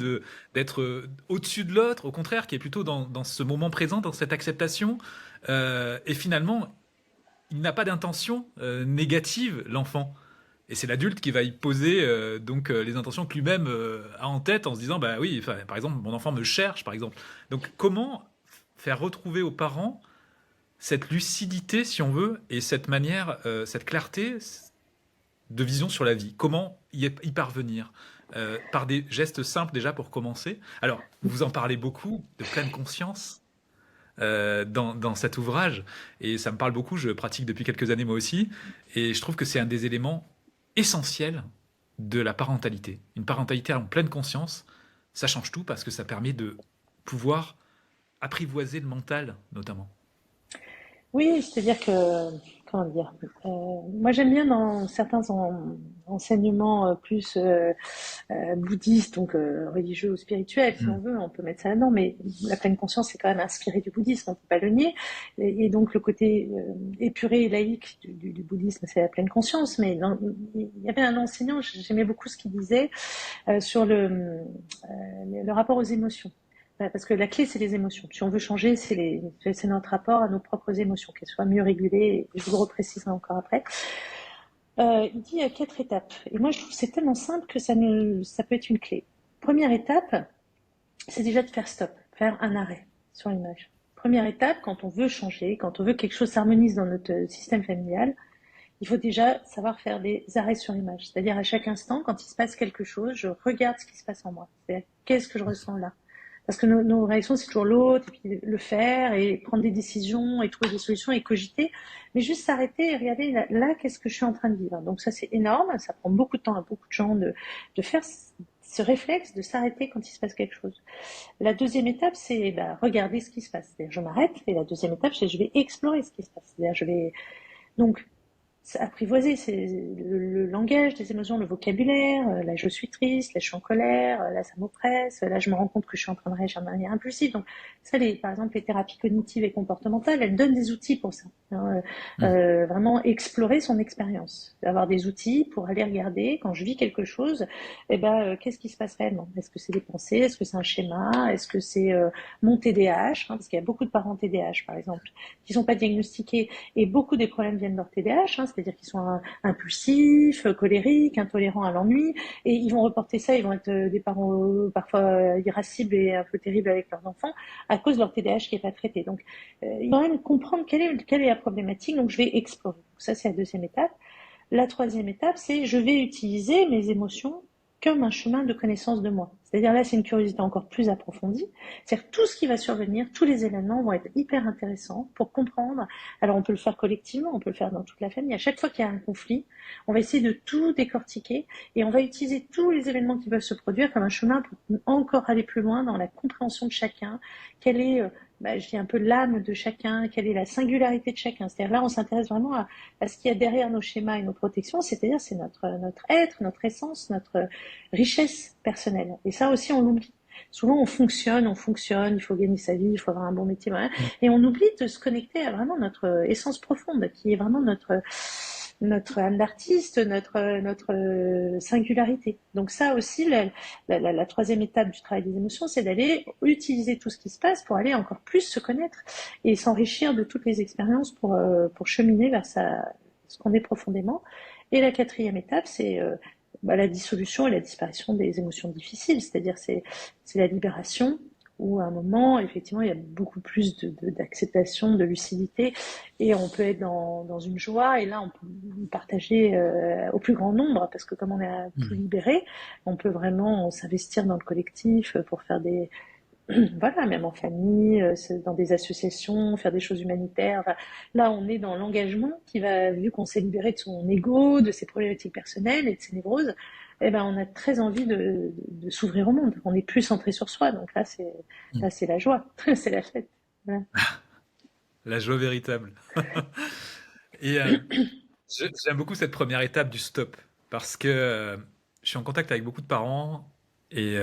Speaker 1: d'être au-dessus de l'autre, au contraire, qui est plutôt dans ce moment présent, dans cette acceptation. Et finalement, il n'a pas d'intention négative, l'enfant. Et c'est l'adulte qui va y poser les intentions que lui-même a en tête en se disant bah oui, enfin, par exemple, mon enfant me cherche, par exemple. Donc comment faire retrouver aux parents cette lucidité, si on veut, et cette manière, cette clarté de vision sur la vie. Comment y parvenir? Par des gestes simples déjà pour commencer. Alors, vous en parlez beaucoup de pleine conscience dans cet ouvrage, et ça me parle beaucoup, je pratique depuis quelques années moi aussi, et je trouve que c'est un des éléments essentiels de la parentalité. Une parentalité en pleine conscience, ça change tout parce que ça permet de pouvoir apprivoiser le mental, notamment.
Speaker 2: Oui, c'est-à-dire que, comment dire, moi j'aime bien dans certains enseignements plus bouddhistes, donc religieux ou spirituels, si on
Speaker 1: Mm.
Speaker 2: veut, on peut mettre ça là-dedans, mais la pleine conscience c'est quand même inspiré du bouddhisme, on peut pas le nier, et donc le côté épuré et laïque du bouddhisme, c'est la pleine conscience, mais il y avait un enseignant, j'aimais beaucoup ce qu'il disait sur le rapport aux émotions. Parce que la clé, c'est les émotions. Si on veut changer, c'est notre rapport à nos propres émotions, qu'elles soient mieux régulées. Et je vous le repréciserai encore après. Il dit il y a 4 étapes. Et moi, je trouve que c'est tellement simple que ça peut être une clé. Première étape, c'est déjà de faire stop, faire un arrêt sur l'image. Première étape, quand on veut changer, quand on veut que quelque chose s'harmonise dans notre système familial, il faut déjà savoir faire des arrêts sur image. C'est-à-dire à chaque instant, quand il se passe quelque chose, je regarde ce qui se passe en moi. C'est-à-dire qu'est-ce que je ressens là. Parce que nos réactions, c'est toujours l'autre, et puis le faire, et prendre des décisions, et trouver des solutions, et cogiter. Mais juste s'arrêter et regarder là, qu'est-ce que je suis en train de vivre. Donc ça, c'est énorme. Ça prend beaucoup de temps à beaucoup de gens de faire ce réflexe de s'arrêter quand il se passe quelque chose. La deuxième étape, c'est regarder ce qui se passe. C'est-à-dire, je m'arrête. Et la deuxième étape, c'est je vais explorer ce qui se passe. C'est-à-dire, je vais donc apprivoiser, c'est le langage des émotions, le vocabulaire. Là, je suis triste, là, je suis en colère, là, ça m'oppresse, là, je me rends compte que je suis en train de réagir de manière impulsive. Donc, ça, par exemple, les thérapies cognitives et comportementales, elles donnent des outils pour ça. Hein.
Speaker 1: Mm.
Speaker 2: Vraiment explorer son expérience, avoir des outils pour aller regarder quand je vis quelque chose. Qu'est-ce qui se passe réellement? Est-ce que c'est des pensées? Est-ce que c'est un schéma? Est-ce que c'est mon TDAH? Parce qu'il y a beaucoup de parents TDAH, par exemple, qui sont pas diagnostiqués, et beaucoup des problèmes viennent de leur TDAH. C'est-à-dire qu'ils sont impulsifs, colériques, intolérants à l'ennui, et ils vont reporter ça, ils vont être des parents parfois irascibles et un peu terribles avec leurs enfants à cause de leur TDAH qui n'est pas traité. Donc, il faut quand même comprendre quelle est la problématique, donc je vais explorer. Donc, ça, c'est la deuxième étape. La troisième étape, c'est je vais utiliser mes émotions comme un chemin de connaissance de moi. C'est-à-dire là, c'est une curiosité encore plus approfondie. C'est-à-dire tout ce qui va survenir, tous les événements vont être hyper intéressants pour comprendre. Alors on peut le faire collectivement, on peut le faire dans toute la famille. À chaque fois qu'il y a un conflit, on va essayer de tout décortiquer et on va utiliser tous les événements qui peuvent se produire comme un chemin pour encore aller plus loin dans la compréhension de chacun. Quelle est, je dis un peu l'âme de chacun, quelle est la singularité de chacun. C'est-à-dire là, on s'intéresse vraiment à ce qu'il y a derrière nos schémas et nos protections, c'est-à-dire c'est notre être, notre essence, notre richesse personnelle. Et ça aussi, on l'oublie. Souvent, on fonctionne, il faut gagner sa vie, il faut avoir un bon métier, voilà. Et on oublie de se connecter à vraiment notre essence profonde, qui est vraiment notre âme d'artiste, notre singularité. Donc ça aussi, la troisième étape du travail des émotions, c'est d'aller utiliser tout ce qui se passe pour aller encore plus se connaître et s'enrichir de toutes les expériences pour cheminer vers ce qu'on est profondément. Et la quatrième étape, c'est la dissolution et la disparition des émotions difficiles, c'est-à-dire c'est la libération où à un moment, effectivement, il y a beaucoup plus d'acceptation, de lucidité, et on peut être dans une joie, et là, on peut partager au plus grand nombre, parce que comme on est plus libéré, on peut vraiment s'investir dans le collectif pour faire des... Voilà, même en famille, dans des associations, faire des choses humanitaires. Enfin, là, on est dans l'engagement qui va, vu qu'on s'est libéré de son ego, de ses problématiques personnelles et de ses névroses, eh ben, on a très envie de s'ouvrir au monde. On est plus centré sur soi. Donc là, c'est la joie. C'est la fête. Voilà.
Speaker 1: La joie véritable. Et j'aime beaucoup cette première étape du stop parce que je suis en contact avec beaucoup de parents et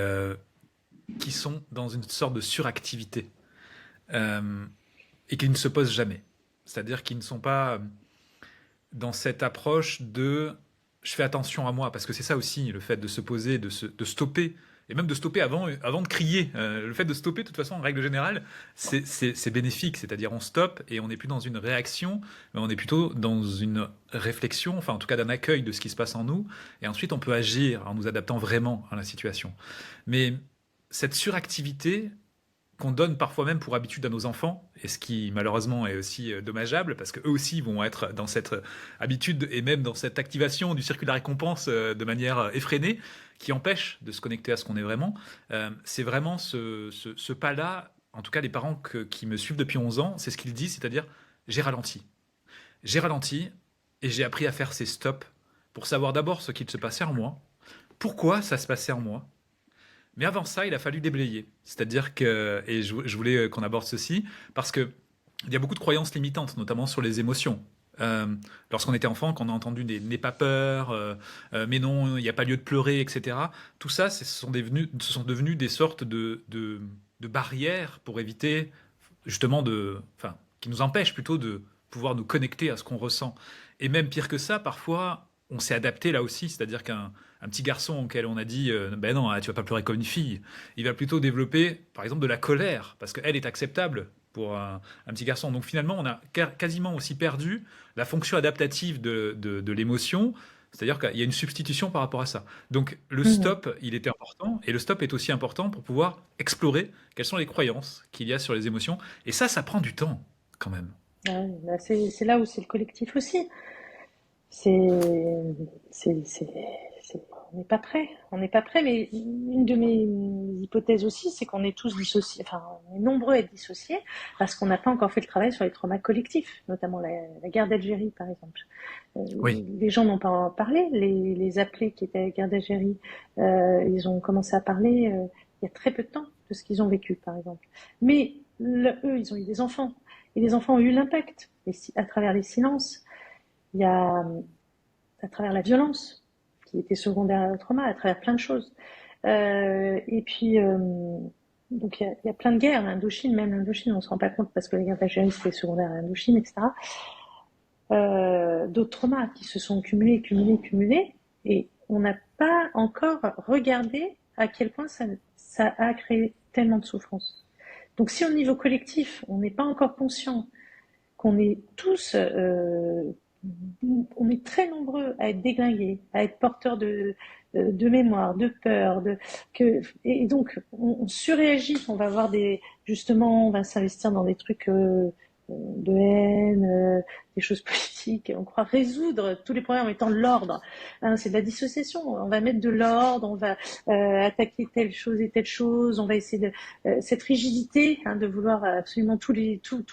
Speaker 1: qui sont dans une sorte de suractivité euh, et qui ne se posent jamais. C'est-à-dire qu'ils ne sont pas dans cette approche de je fais attention à moi, parce que c'est ça aussi le fait de se poser, de stopper, et même de stopper avant de crier. Le fait de stopper, de toute façon, en règle générale, c'est bénéfique, c'est-à-dire on stoppe et on n'est plus dans une réaction, mais on est plutôt dans une réflexion, enfin en tout cas d'un accueil de ce qui se passe en nous, et ensuite on peut agir en nous adaptant vraiment à la situation. Mais cette suractivité, qu'on donne parfois même pour habitude à nos enfants, et ce qui malheureusement est aussi dommageable, parce qu'eux aussi vont être dans cette habitude et même dans cette activation du circuit de la récompense de manière effrénée, qui empêche de se connecter à ce qu'on est vraiment. C'est vraiment ce pas-là, en tout cas les parents qui me suivent depuis 11 ans, c'est ce qu'ils disent, c'est-à-dire j'ai ralenti. J'ai ralenti et j'ai appris à faire ces stops pour savoir d'abord ce qui se passait en moi, pourquoi ça se passait en moi, mais avant ça, il a fallu déblayer. C'est-à-dire que, et je voulais qu'on aborde ceci, parce que il y a beaucoup de croyances limitantes, notamment sur les émotions. Euh, Lorsqu'on était enfant, qu'on a entendu des n'aie pas peur, mais non, il n'y a pas lieu de pleurer, etc. Tout ça, ce sont devenus des sortes de barrières pour éviter, justement, enfin, qui nous empêchent plutôt de pouvoir nous connecter à ce qu'on ressent. Et même pire que ça, parfois, on s'est adapté là aussi, c'est-à-dire qu'un petit garçon auquel on a dit ben non, tu vas pas pleurer comme une fille, il va plutôt développer par exemple de la colère parce qu'elle est acceptable pour un petit garçon. Donc finalement, on a quasiment aussi perdu la fonction adaptative de l'émotion, c'est-à-dire qu'il y a une substitution par rapport à ça. Donc le
Speaker 2: Mhm.
Speaker 1: stop, il était important et le stop est aussi important pour pouvoir explorer quelles sont les croyances qu'il y a sur les émotions. Et ça prend du temps quand même.
Speaker 2: Ouais, c'est là où c'est le collectif aussi. C'est, c'est, on n'est pas prêt. On n'est pas prêt, mais une de mes hypothèses aussi, c'est qu'on est tous dissociés, enfin, on est nombreux à être dissociés parce qu'on n'a pas encore fait le travail sur les traumas collectifs, notamment la guerre d'Algérie, par exemple.
Speaker 1: Oui.
Speaker 2: Les gens n'ont pas parlé, les appelés qui étaient à la guerre d'Algérie, ils ont commencé à parler il y a très peu de temps de ce qu'ils ont vécu, par exemple. Mais eux, ils ont eu des enfants, et les enfants ont eu l'impact à travers les silences. Il y a à travers la violence, qui était secondaire au trauma, à travers plein de choses. Et puis, donc il y a plein de guerres, l'Indochine, même l'Indochine, on ne se rend pas compte parce que la guerre d'Algérie, c'était secondaire à l'Indochine, etc. D'autres traumas qui se sont cumulés, cumulés, cumulés, et on n'a pas encore regardé à quel point ça a créé tellement de souffrance. Donc si au niveau collectif, on n'est pas encore conscient qu'on est tous, on est très nombreux à être déglingués, à être porteurs de mémoire, de peur, et donc on surréagit, on va avoir justement, on va s'investir dans des trucs de haine, des choses politiques. On croit résoudre tous les problèmes en mettant de l'ordre. Hein, c'est de la dissociation. On va mettre de l'ordre, on va attaquer telle chose et telle chose. On va essayer de cette rigidité, hein, de vouloir absolument tout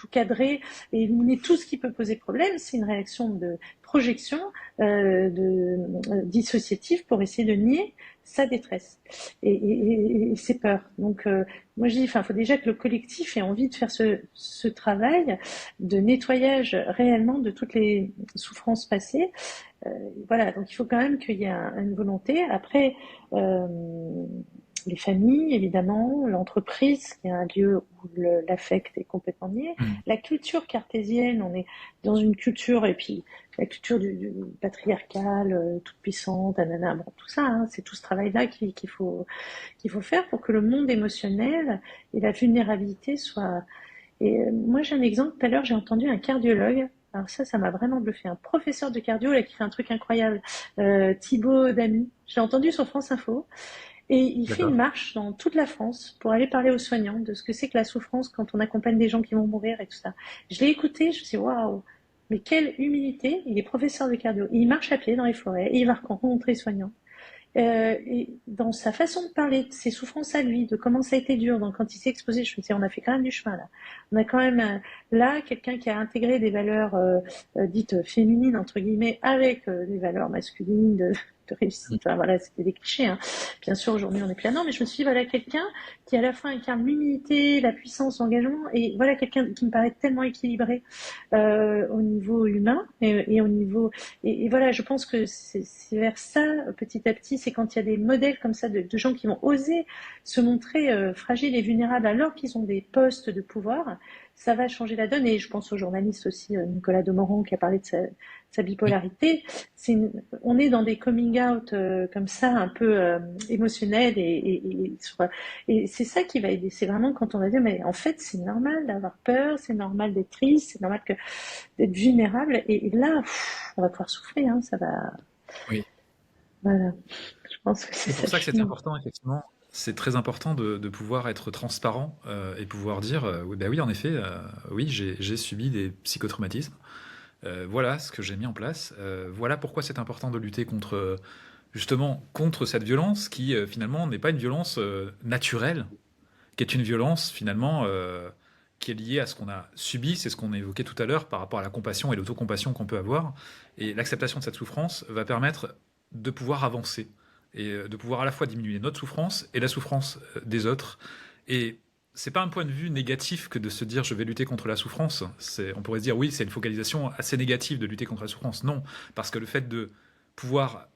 Speaker 2: cadrer et éliminer tout ce qui peut poser problème. C'est une réaction de projection dissociative pour essayer de nier sa détresse et ses peurs. Donc, moi je dis, il faut déjà que le collectif ait envie de faire ce travail de nettoyage réellement de toutes les souffrances passées. Voilà, donc il faut quand même qu'il y ait une volonté. Après, les familles, évidemment, l'entreprise, qui est un lieu où l'affect est complètement nié. La culture cartésienne, on est dans une culture, et puis la culture du patriarcale, toute puissante, anana, bon, tout ça, hein, c'est tout ce travail-là qu'il faut faire pour que le monde émotionnel et la vulnérabilité soient... Et moi, j'ai un exemple. Tout à l'heure, j'ai entendu un cardiologue. Alors ça m'a vraiment bluffé. Un professeur de cardio là, qui fait un truc incroyable. Thibaut Damy. Je l'ai entendu sur France Info. Et il fait une
Speaker 1: D'accord.
Speaker 2: marche dans toute la France pour aller parler aux soignants de ce que c'est que la souffrance quand on accompagne des gens qui vont mourir et tout ça. Je l'ai écouté, je me suis dit, waouh, mais quelle humilité. Il est professeur de cardio. Il marche à pied dans les forêts et il va rencontrer les soignants. Et dans sa façon de parler de ses souffrances à lui, de comment ça a été dur, donc quand il s'est exposé, je me suis dit, on a fait quand même du chemin là. On a quand même là quelqu'un qui a intégré des valeurs dites féminines entre guillemets avec des valeurs masculines de réussite. Enfin, voilà, c'était des clichés. Hein. Bien sûr, aujourd'hui on est plus là. Non, mais je me suis dit, voilà quelqu'un qui à la fois incarne l'humilité, la puissance, l'engagement, et voilà quelqu'un qui me paraît tellement équilibré au niveau humain et au niveau et voilà, je pense que c'est vers ça, petit à petit, c'est quand il y a des modèles comme ça de gens qui vont oser se montrer fragiles et vulnérables alors qu'ils ont des postes de pouvoir, ça va changer la donne. Et je pense au journaliste aussi, Nicolas Demorand, qui a parlé de sa
Speaker 1: Oui.
Speaker 2: bipolarité. On est dans des coming out comme ça, un peu émotionnels et c'est ça qui va aider. C'est vraiment quand on va dire, mais en fait, c'est normal d'avoir peur, c'est normal d'être triste, c'est normal d'être vulnérable. Et là, on va pouvoir souffler, hein, ça va.
Speaker 1: Oui.
Speaker 2: Voilà. Je pense que c'est
Speaker 1: C'est
Speaker 2: ça
Speaker 1: pour
Speaker 2: le
Speaker 1: ça que c'est
Speaker 2: chemin.
Speaker 1: important, effectivement. C'est très important de pouvoir être transparent et pouvoir dire, oui, bah oui, en effet, oui, j'ai subi des psychotraumatismes. Voilà ce que j'ai mis en place. Voilà pourquoi c'est important de lutter contre, justement, contre cette violence qui, finalement, n'est pas une violence naturelle, qui est une violence, finalement, qui est liée à ce qu'on a subi. C'est ce qu'on évoquait tout à l'heure par rapport à la compassion et l'autocompassion qu'on peut avoir. Et l'acceptation de cette souffrance va permettre de pouvoir avancer et de pouvoir à la fois diminuer notre souffrance et la souffrance des autres. Et c'est pas un point de vue négatif que de se dire je vais lutter contre la souffrance. On pourrait se dire oui, c'est une focalisation assez négative de lutter contre la souffrance. Non, parce que le fait de pouvoir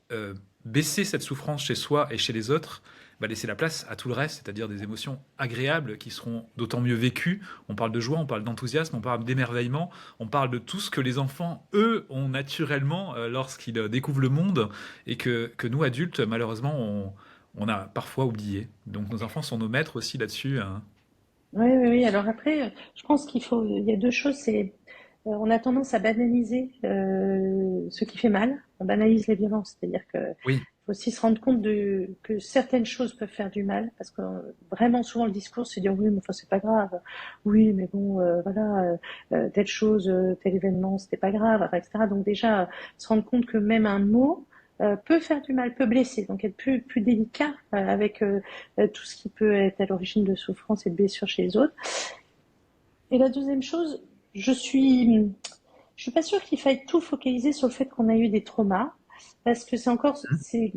Speaker 1: baisser cette souffrance chez soi et chez les autres va laisser la place à tout le reste, c'est-à-dire des émotions agréables qui seront d'autant mieux vécues. On parle de joie, on parle d'enthousiasme, on parle d'émerveillement, on parle de tout ce que les enfants, eux, ont naturellement lorsqu'ils découvrent le monde et que nous, adultes, malheureusement, on a parfois oublié. Donc nos enfants sont nos maîtres aussi là-dessus, hein.
Speaker 2: Oui, oui, oui. Alors après, je pense il y a deux choses. C'est, on a tendance à banaliser ce qui fait mal. On banalise les violences, c'est-à-dire que
Speaker 1: Oui,
Speaker 2: faut aussi se rendre compte que certaines choses peuvent faire du mal, parce que vraiment souvent le discours c'est dire oui, mais enfin c'est pas grave. Oui, mais bon, voilà, telle chose, tel événement, c'était pas grave, enfin, etc. Donc déjà, se rendre compte que même un mot peut faire du mal, peut blesser, donc être plus délicat avec tout ce qui peut être à l'origine de souffrance et de blessures chez les autres. Et la deuxième chose, je suis pas sûre qu'il faille tout focaliser sur le fait qu'on a eu des traumas, parce que c'est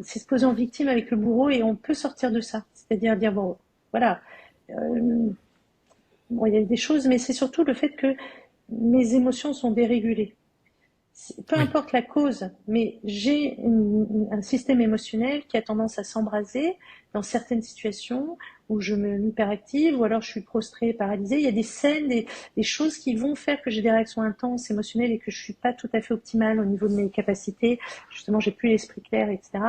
Speaker 2: se poser en victime avec le bourreau et on peut sortir de ça. C'est-à-dire dire bon, voilà, euh, bon, il y a des choses, mais c'est surtout le fait que mes émotions sont dérégulées. Peu
Speaker 1: oui,
Speaker 2: importe la cause, mais j'ai un système émotionnel qui a tendance à s'embraser dans certaines situations où je me hyperactive ou alors je suis prostrée, paralysée. Il y a des scènes, des choses qui vont faire que j'ai des réactions intenses, émotionnelles et que je suis pas tout à fait optimale au niveau de mes capacités. Justement, j'ai plus l'esprit clair, etc.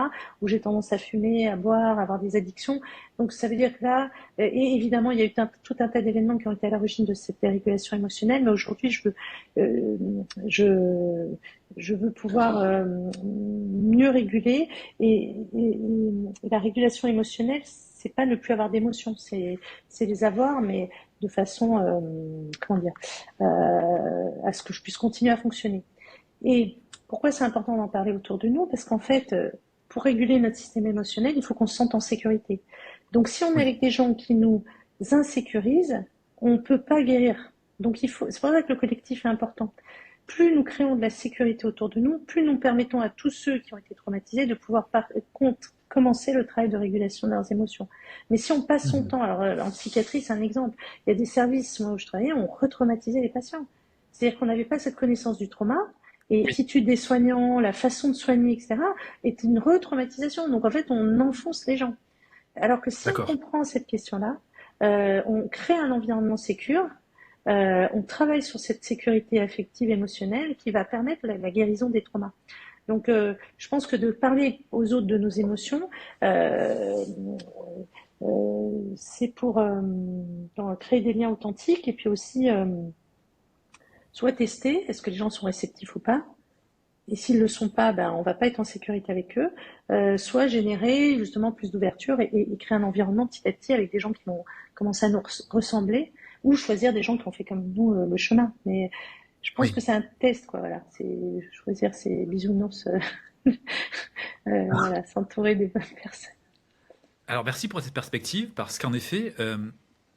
Speaker 2: Où j'ai tendance à fumer, à boire, à avoir des addictions. Donc ça veut dire que là, et évidemment, il y a eu tout un tas d'événements qui ont été à l'origine de cette dérégulation émotionnelle, mais aujourd'hui, euh, je, je veux pouvoir mieux réguler et la régulation émotionnelle, c'est pas ne plus avoir d'émotions, c'est les avoir, mais de façon, comment dire, à ce que je puisse continuer à fonctionner. Et pourquoi c'est important d'en parler autour de nous? Parce qu'en fait, pour réguler notre système émotionnel, il faut qu'on se sente en sécurité. Donc si on est
Speaker 1: Oui,
Speaker 2: avec des gens qui nous insécurisent, on ne peut pas guérir. Donc c'est pour ça que le collectif est important. Plus nous créons de la sécurité autour de nous, plus nous permettons à tous ceux qui ont été traumatisés de pouvoir commencer le travail de régulation de leurs émotions. Mais si on passe son
Speaker 1: mhm,
Speaker 2: temps, alors en psychiatrie c'est un exemple, il y a des services moi, où je travaillais, on retraumatisait les patients. C'est-à-dire qu'on n'avait pas cette connaissance du trauma, et
Speaker 1: oui,
Speaker 2: l'attitude des soignants, la façon de soigner, etc., est une retraumatisation. Donc en fait, on enfonce les gens. Alors que si on
Speaker 1: d'accord.
Speaker 2: comprend cette question-là, on crée un environnement sécure, on travaille sur cette sécurité affective, émotionnelle, qui va permettre la guérison des traumas. Donc, je pense que de parler aux autres de nos émotions, euh, c'est pour créer des liens authentiques et puis aussi soit tester, est-ce que les gens sont réceptifs ou pas, et s'ils ne le sont pas, ben, on ne va pas être en sécurité avec eux, soit générer justement plus d'ouverture et créer un environnement petit à petit avec des gens qui vont commencer à nous ressembler, ou choisir des gens qui ont fait comme nous le chemin. Mais je pense
Speaker 1: Oui.
Speaker 2: que c'est un test, quoi. Voilà, c'est choisir ses bisounours, voilà, s'entourer des bonnes personnes.
Speaker 1: Alors merci pour cette perspective, parce qu'en effet,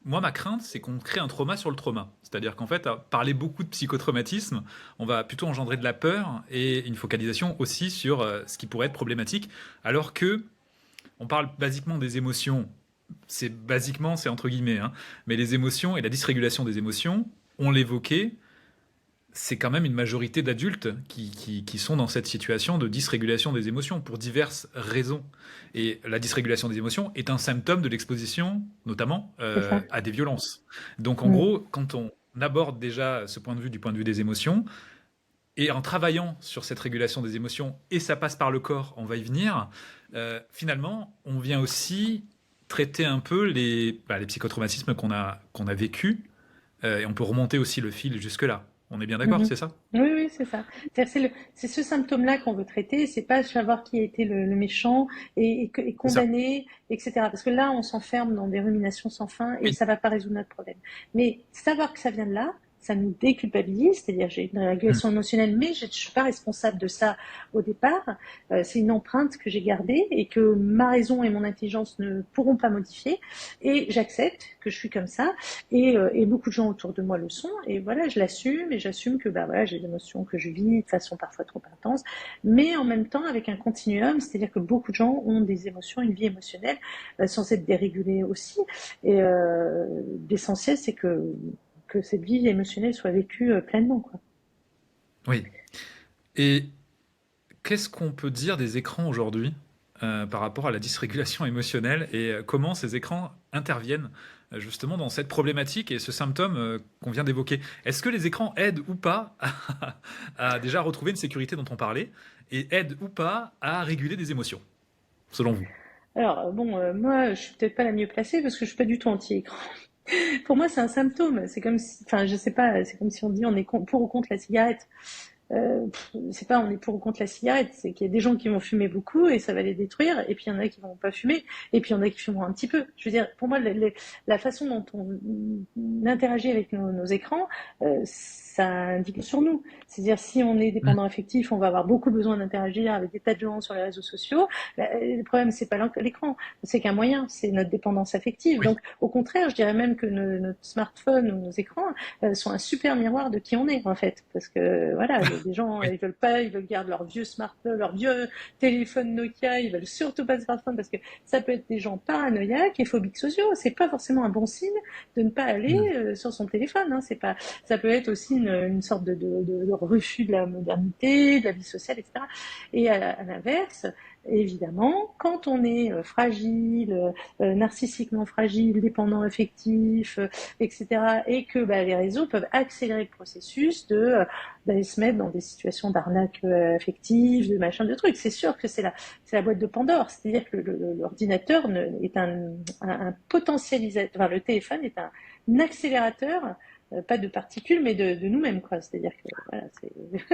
Speaker 1: moi ma crainte, c'est qu'on crée un trauma sur le trauma. C'est-à-dire qu'en fait, à parler beaucoup de psychotraumatisme, on va plutôt engendrer de la peur et une focalisation aussi sur ce qui pourrait être problématique, alors que on parle basiquement des émotions. C'est basiquement, c'est entre guillemets, hein, mais les émotions et la dysrégulation des émotions, on l'évoquait, c'est quand même une majorité d'adultes qui sont dans cette situation de dysrégulation des émotions pour diverses raisons. Et la dysrégulation des émotions est un symptôme de l'exposition, notamment,
Speaker 2: C'est ça.
Speaker 1: à des violences. Donc en
Speaker 2: Mm.
Speaker 1: gros, quand on aborde déjà ce point de vue du point de vue des émotions, et en travaillant sur cette régulation des émotions, et ça passe par le corps, on va y venir, finalement, on vient aussi traiter un peu les psychotraumatismes qu'on a vécus, et on peut remonter aussi le fil jusque-là. On est bien d'accord,
Speaker 2: Mhm.
Speaker 1: c'est ça?
Speaker 2: Oui, oui, c'est ça. C'est ce symptôme-là qu'on veut traiter, c'est pas savoir qui a été le méchant et
Speaker 1: C'est ça.
Speaker 2: condamner, etc. Parce que là, on s'enferme dans des ruminations sans fin et
Speaker 1: Oui.
Speaker 2: ça va pas résoudre notre problème. Mais savoir que ça vient de là, ça nous déculpabilise, c'est-à-dire j'ai une
Speaker 1: Mm.
Speaker 2: régulation émotionnelle, mais je suis pas responsable de ça au départ. C'est une empreinte que j'ai gardée et que ma raison et mon intelligence ne pourront pas modifier. Et j'accepte que je suis comme ça et beaucoup de gens autour de moi le sont. Et voilà, je l'assume et j'assume que bah, voilà, j'ai des émotions que je vis de façon parfois trop intense, mais en même temps avec un continuum, c'est-à-dire que beaucoup de gens ont des émotions, une vie émotionnelle sans être dérégulée aussi. Et l'essentiel, c'est que cette vie émotionnelle soit vécue pleinement, quoi.
Speaker 1: Oui. Et qu'est-ce qu'on peut dire des écrans aujourd'hui par rapport à la dysrégulation émotionnelle et comment ces écrans interviennent justement dans cette problématique et ce symptôme qu'on vient d'évoquer? Est-ce que les écrans aident ou pas à déjà retrouver une sécurité dont on parlait et aident ou pas à réguler des émotions, selon vous?
Speaker 2: Alors bon, moi, je suis peut-être pas la mieux placée parce que je suis pas du tout anti-écran. Pour moi, c'est un symptôme. C'est comme si, enfin, je sais pas, c'est comme si on dit on est pour ou contre la cigarette. C'est pas on est pour ou contre la cigarette, c'est qu'il y a des gens qui vont fumer beaucoup et ça va les détruire, et puis il y en a qui vont pas fumer, et puis il y en a qui fumeront un petit peu. Je veux dire, pour moi, la façon dont on interagit avec nos écrans, ça indique sur nous. C'est-à-dire, si on est
Speaker 1: Mm.
Speaker 2: dépendant affectif, on va avoir beaucoup besoin d'interagir avec des tas de gens sur les réseaux sociaux. Le problème, c'est pas l'écran, c'est qu'un moyen, c'est notre dépendance affective.
Speaker 1: Oui,
Speaker 2: Donc, au contraire, je dirais même que notre smartphone ou nos écrans sont un super miroir de qui on est en fait, parce que voilà, des gens
Speaker 1: oui,
Speaker 2: ils veulent pas, ils veulent garder leur vieux smartphone, leur vieux téléphone Nokia, ils veulent surtout pas de smartphone parce que ça peut être des gens paranoïaques et phobiques sociaux. C'est pas forcément un bon signe de ne pas aller
Speaker 1: Mm.
Speaker 2: sur son téléphone. Hein. C'est pas, ça peut être aussi une sorte de refus de la modernité, de la vie sociale, etc. Et à l'inverse, évidemment, quand on est fragile, narcissiquement fragile, dépendant affectif, etc., et que bah, les réseaux peuvent accélérer le processus d'aller se mettre dans des situations d'arnaque affective, de machin, de trucs. C'est sûr que c'est la boîte de Pandore. C'est-à-dire que l'ordinateur est un potentialisateur, enfin, le téléphone est un accélérateur pas de particules, mais de nous-mêmes, quoi. C'est-à-dire que voilà,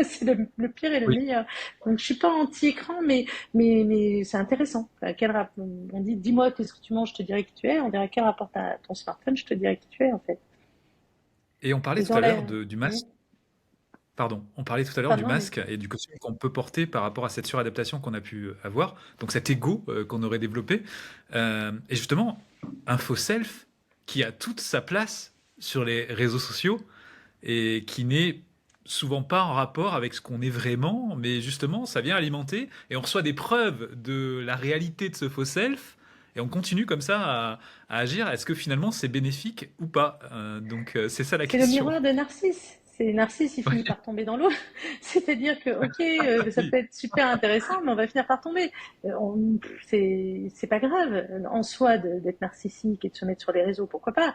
Speaker 2: c'est le pire et le
Speaker 1: Oui.
Speaker 2: meilleur. Donc je suis pas anti-écran, mais c'est intéressant. On dit, dis-moi qu'est-ce que tu manges, je te dirai qui tu es. On dirait quel rapport t'as ton smartphone, je te dirai qui tu es en fait.
Speaker 1: Et on parlait
Speaker 2: Et
Speaker 1: tout
Speaker 2: dans
Speaker 1: à l'heure
Speaker 2: la,
Speaker 1: du
Speaker 2: oui,
Speaker 1: masque. Pardon, on parlait tout à l'heure du
Speaker 2: pardon, allez.
Speaker 1: masque et du costume qu'on peut porter par rapport à cette suradaptation qu'on a pu avoir, donc cet ego qu'on aurait développé. Et justement, un faux self qui a toute sa place sur les réseaux sociaux et qui n'est souvent pas en rapport avec ce qu'on est vraiment, mais justement, ça vient alimenter et on reçoit des preuves de la réalité de ce faux self. Et on continue comme ça à agir. Est-ce que finalement c'est bénéfique ou pas? C'est ça la
Speaker 2: C'est le
Speaker 1: question.
Speaker 2: miroir de Narcisse. C'est Narcisse, il finit par tomber dans l'eau. C'est-à-dire que, ok, ça
Speaker 1: Oui,
Speaker 2: peut être super intéressant, mais on va finir par tomber. C'est pas grave en soi d'être narcissique et de se mettre sur les réseaux, pourquoi pas.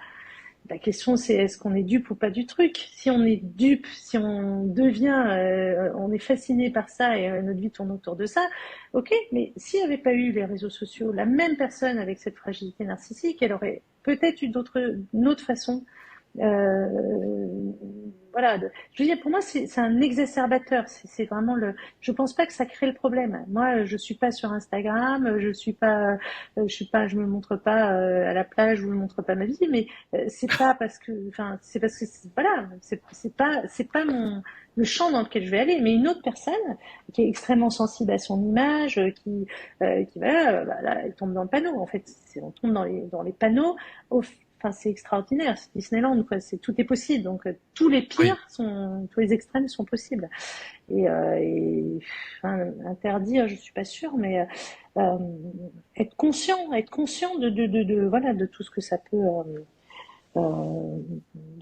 Speaker 2: La question, c'est est-ce qu'on est dupe ou pas du truc? Si on est dupe, si on devient, on est fasciné par ça et notre vie tourne autour de ça, ok. Mais s'il n'y avait pas eu les réseaux sociaux, la même personne avec cette fragilité narcissique, elle aurait peut-être eu une autre façon euh, voilà. Je veux dire, pour moi, c'est un exacerbateur. C'est vraiment le. Je pense pas que ça crée le problème. Moi, je suis pas sur Instagram, je me montre pas à la plage, je me montre pas ma vie, mais c'est pas parce que, enfin, c'est parce que voilà, c'est pas mon le champ dans lequel je vais aller. Mais une autre personne qui est extrêmement sensible à son image, qui voilà, bah, là, elle tombe dans le panneau. En fait, on tombe dans les panneaux. Au Enfin, c'est extraordinaire, c'est Disneyland, quoi. Tout est possible. Donc,
Speaker 1: oui,
Speaker 2: tous les extrêmes sont possibles. Enfin, interdire, je suis pas sûre, mais euh, être conscient voilà, de tout ce que ça peut,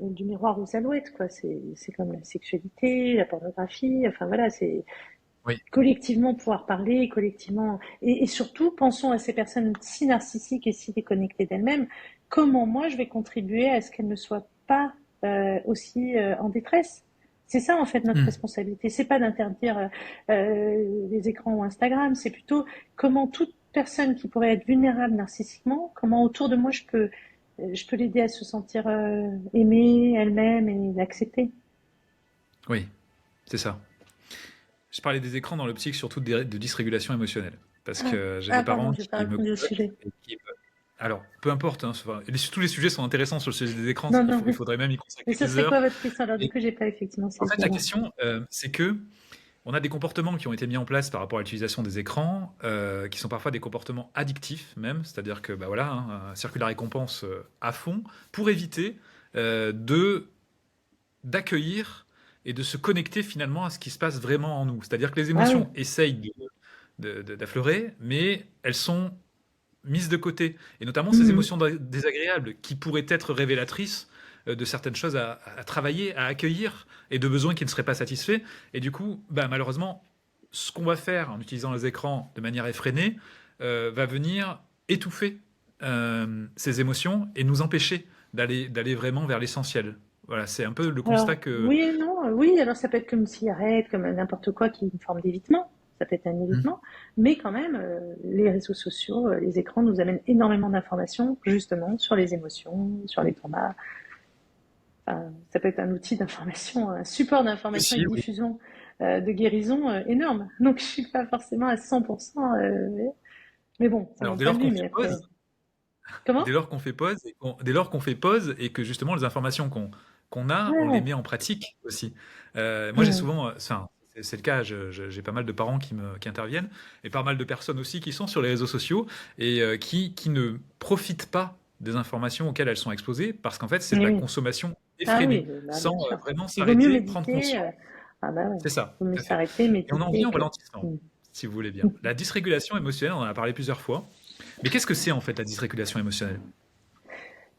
Speaker 2: du miroir aux alouettes, quoi. C'est comme la sexualité, la pornographie. Enfin, voilà, c'est
Speaker 1: oui.
Speaker 2: collectivement pouvoir parler, collectivement, et surtout pensons à ces personnes si narcissiques et si déconnectées d'elles-mêmes, comment moi je vais contribuer à ce qu'elles ne soient pas aussi en détresse. C'est ça en fait notre
Speaker 1: Hmm.
Speaker 2: responsabilité. C'est pas d'interdire les écrans ou Instagram, c'est plutôt comment toute personne qui pourrait être vulnérable narcissiquement, comment autour de moi je peux l'aider à se sentir aimée elle-même et l'accepter.
Speaker 1: Oui, c'est ça. Je parlais des écrans dans l'optique surtout de dysrégulation émotionnelle. Parce
Speaker 2: Ah,
Speaker 1: que j'ai des
Speaker 2: ah pardon,
Speaker 1: parents
Speaker 2: j'ai pas
Speaker 1: qui me
Speaker 2: répondu au
Speaker 1: contactent
Speaker 2: sujet.
Speaker 1: et qui... Alors, peu importe, hein, tous les sujets sont intéressants sur le sujet des écrans,
Speaker 2: Non, non,
Speaker 1: il faudrait même y
Speaker 2: mais
Speaker 1: consacrer
Speaker 2: ce
Speaker 1: des
Speaker 2: serait quoi
Speaker 1: heures.
Speaker 2: votre question? Alors, du
Speaker 1: Et
Speaker 2: coup, j'ai pas effectivement
Speaker 1: en fait,
Speaker 2: saisi
Speaker 1: la
Speaker 2: alors.
Speaker 1: question, c'est que on a des comportements qui ont été mis en place par rapport à l'utilisation des écrans, qui sont parfois des comportements addictifs même, c'est-à-dire que bah voilà, hein, un circuit de la récompense à fond, pour éviter de d'accueillir et de se connecter finalement à ce qui se passe vraiment en nous. C'est-à-dire que les
Speaker 2: Ah oui,
Speaker 1: émotions essayent d'affleurer, mais elles sont mises de côté. Et notamment ces
Speaker 2: mhm.
Speaker 1: émotions désagréables qui pourraient être révélatrices de certaines choses à travailler, à accueillir, et de besoins qui ne seraient pas satisfaits. Et du coup, bah, malheureusement, ce qu'on va faire en utilisant les écrans de manière effrénée va venir étouffer ces émotions et nous empêcher d'aller vraiment vers l'essentiel. Voilà, c'est un peu le constat
Speaker 2: Alors,
Speaker 1: que...
Speaker 2: oui et non, oui, alors ça peut être comme une cigarette, comme n'importe quoi qui est une forme d'évitement. Ça peut être un
Speaker 1: Hmm.
Speaker 2: évitement, mais quand même, les réseaux sociaux, les écrans nous amènent énormément d'informations, justement, sur les émotions, sur les traumas. Enfin, ça peut être un outil d'information, un support d'information et
Speaker 1: Aussi,
Speaker 2: de
Speaker 1: oui.
Speaker 2: diffusion, de guérison énorme. Donc, je suis pas forcément à 100%, mais bon, c'est
Speaker 1: Alors
Speaker 2: mon point de vue, mais après,
Speaker 1: dès
Speaker 2: comment?
Speaker 1: lors qu'on fait pause, dès lors qu'on fait pause et que justement les informations qu'on a,
Speaker 2: Ouais,
Speaker 1: on les
Speaker 2: ouais.
Speaker 1: met en pratique aussi. Moi, j'ai
Speaker 2: Mhm.
Speaker 1: souvent, enfin, c'est le cas, j'ai pas mal de parents qui interviennent et pas mal de personnes aussi qui sont sur les réseaux sociaux et qui ne profitent pas des informations auxquelles elles sont exposées parce qu'en fait, c'est de
Speaker 2: Oui,
Speaker 1: la
Speaker 2: oui.
Speaker 1: consommation
Speaker 2: Ah oui,
Speaker 1: effrénée
Speaker 2: bah,
Speaker 1: sans
Speaker 2: bien sûr.
Speaker 1: vraiment
Speaker 2: Il vaut mieux
Speaker 1: s'arrêter, prendre
Speaker 2: méditer.
Speaker 1: conscience.
Speaker 2: Ah bah ouais,
Speaker 1: C'est ça,
Speaker 2: il vaut mieux
Speaker 1: tout à fait.
Speaker 2: s'arrêter,
Speaker 1: Et on en vient
Speaker 2: méditer
Speaker 1: au
Speaker 2: que.
Speaker 1: ralentissement,
Speaker 2: Mm.
Speaker 1: si vous voulez bien. La dysrégulation émotionnelle, on en a parlé plusieurs fois. Mais qu'est-ce que c'est en fait la dysrégulation émotionnelle?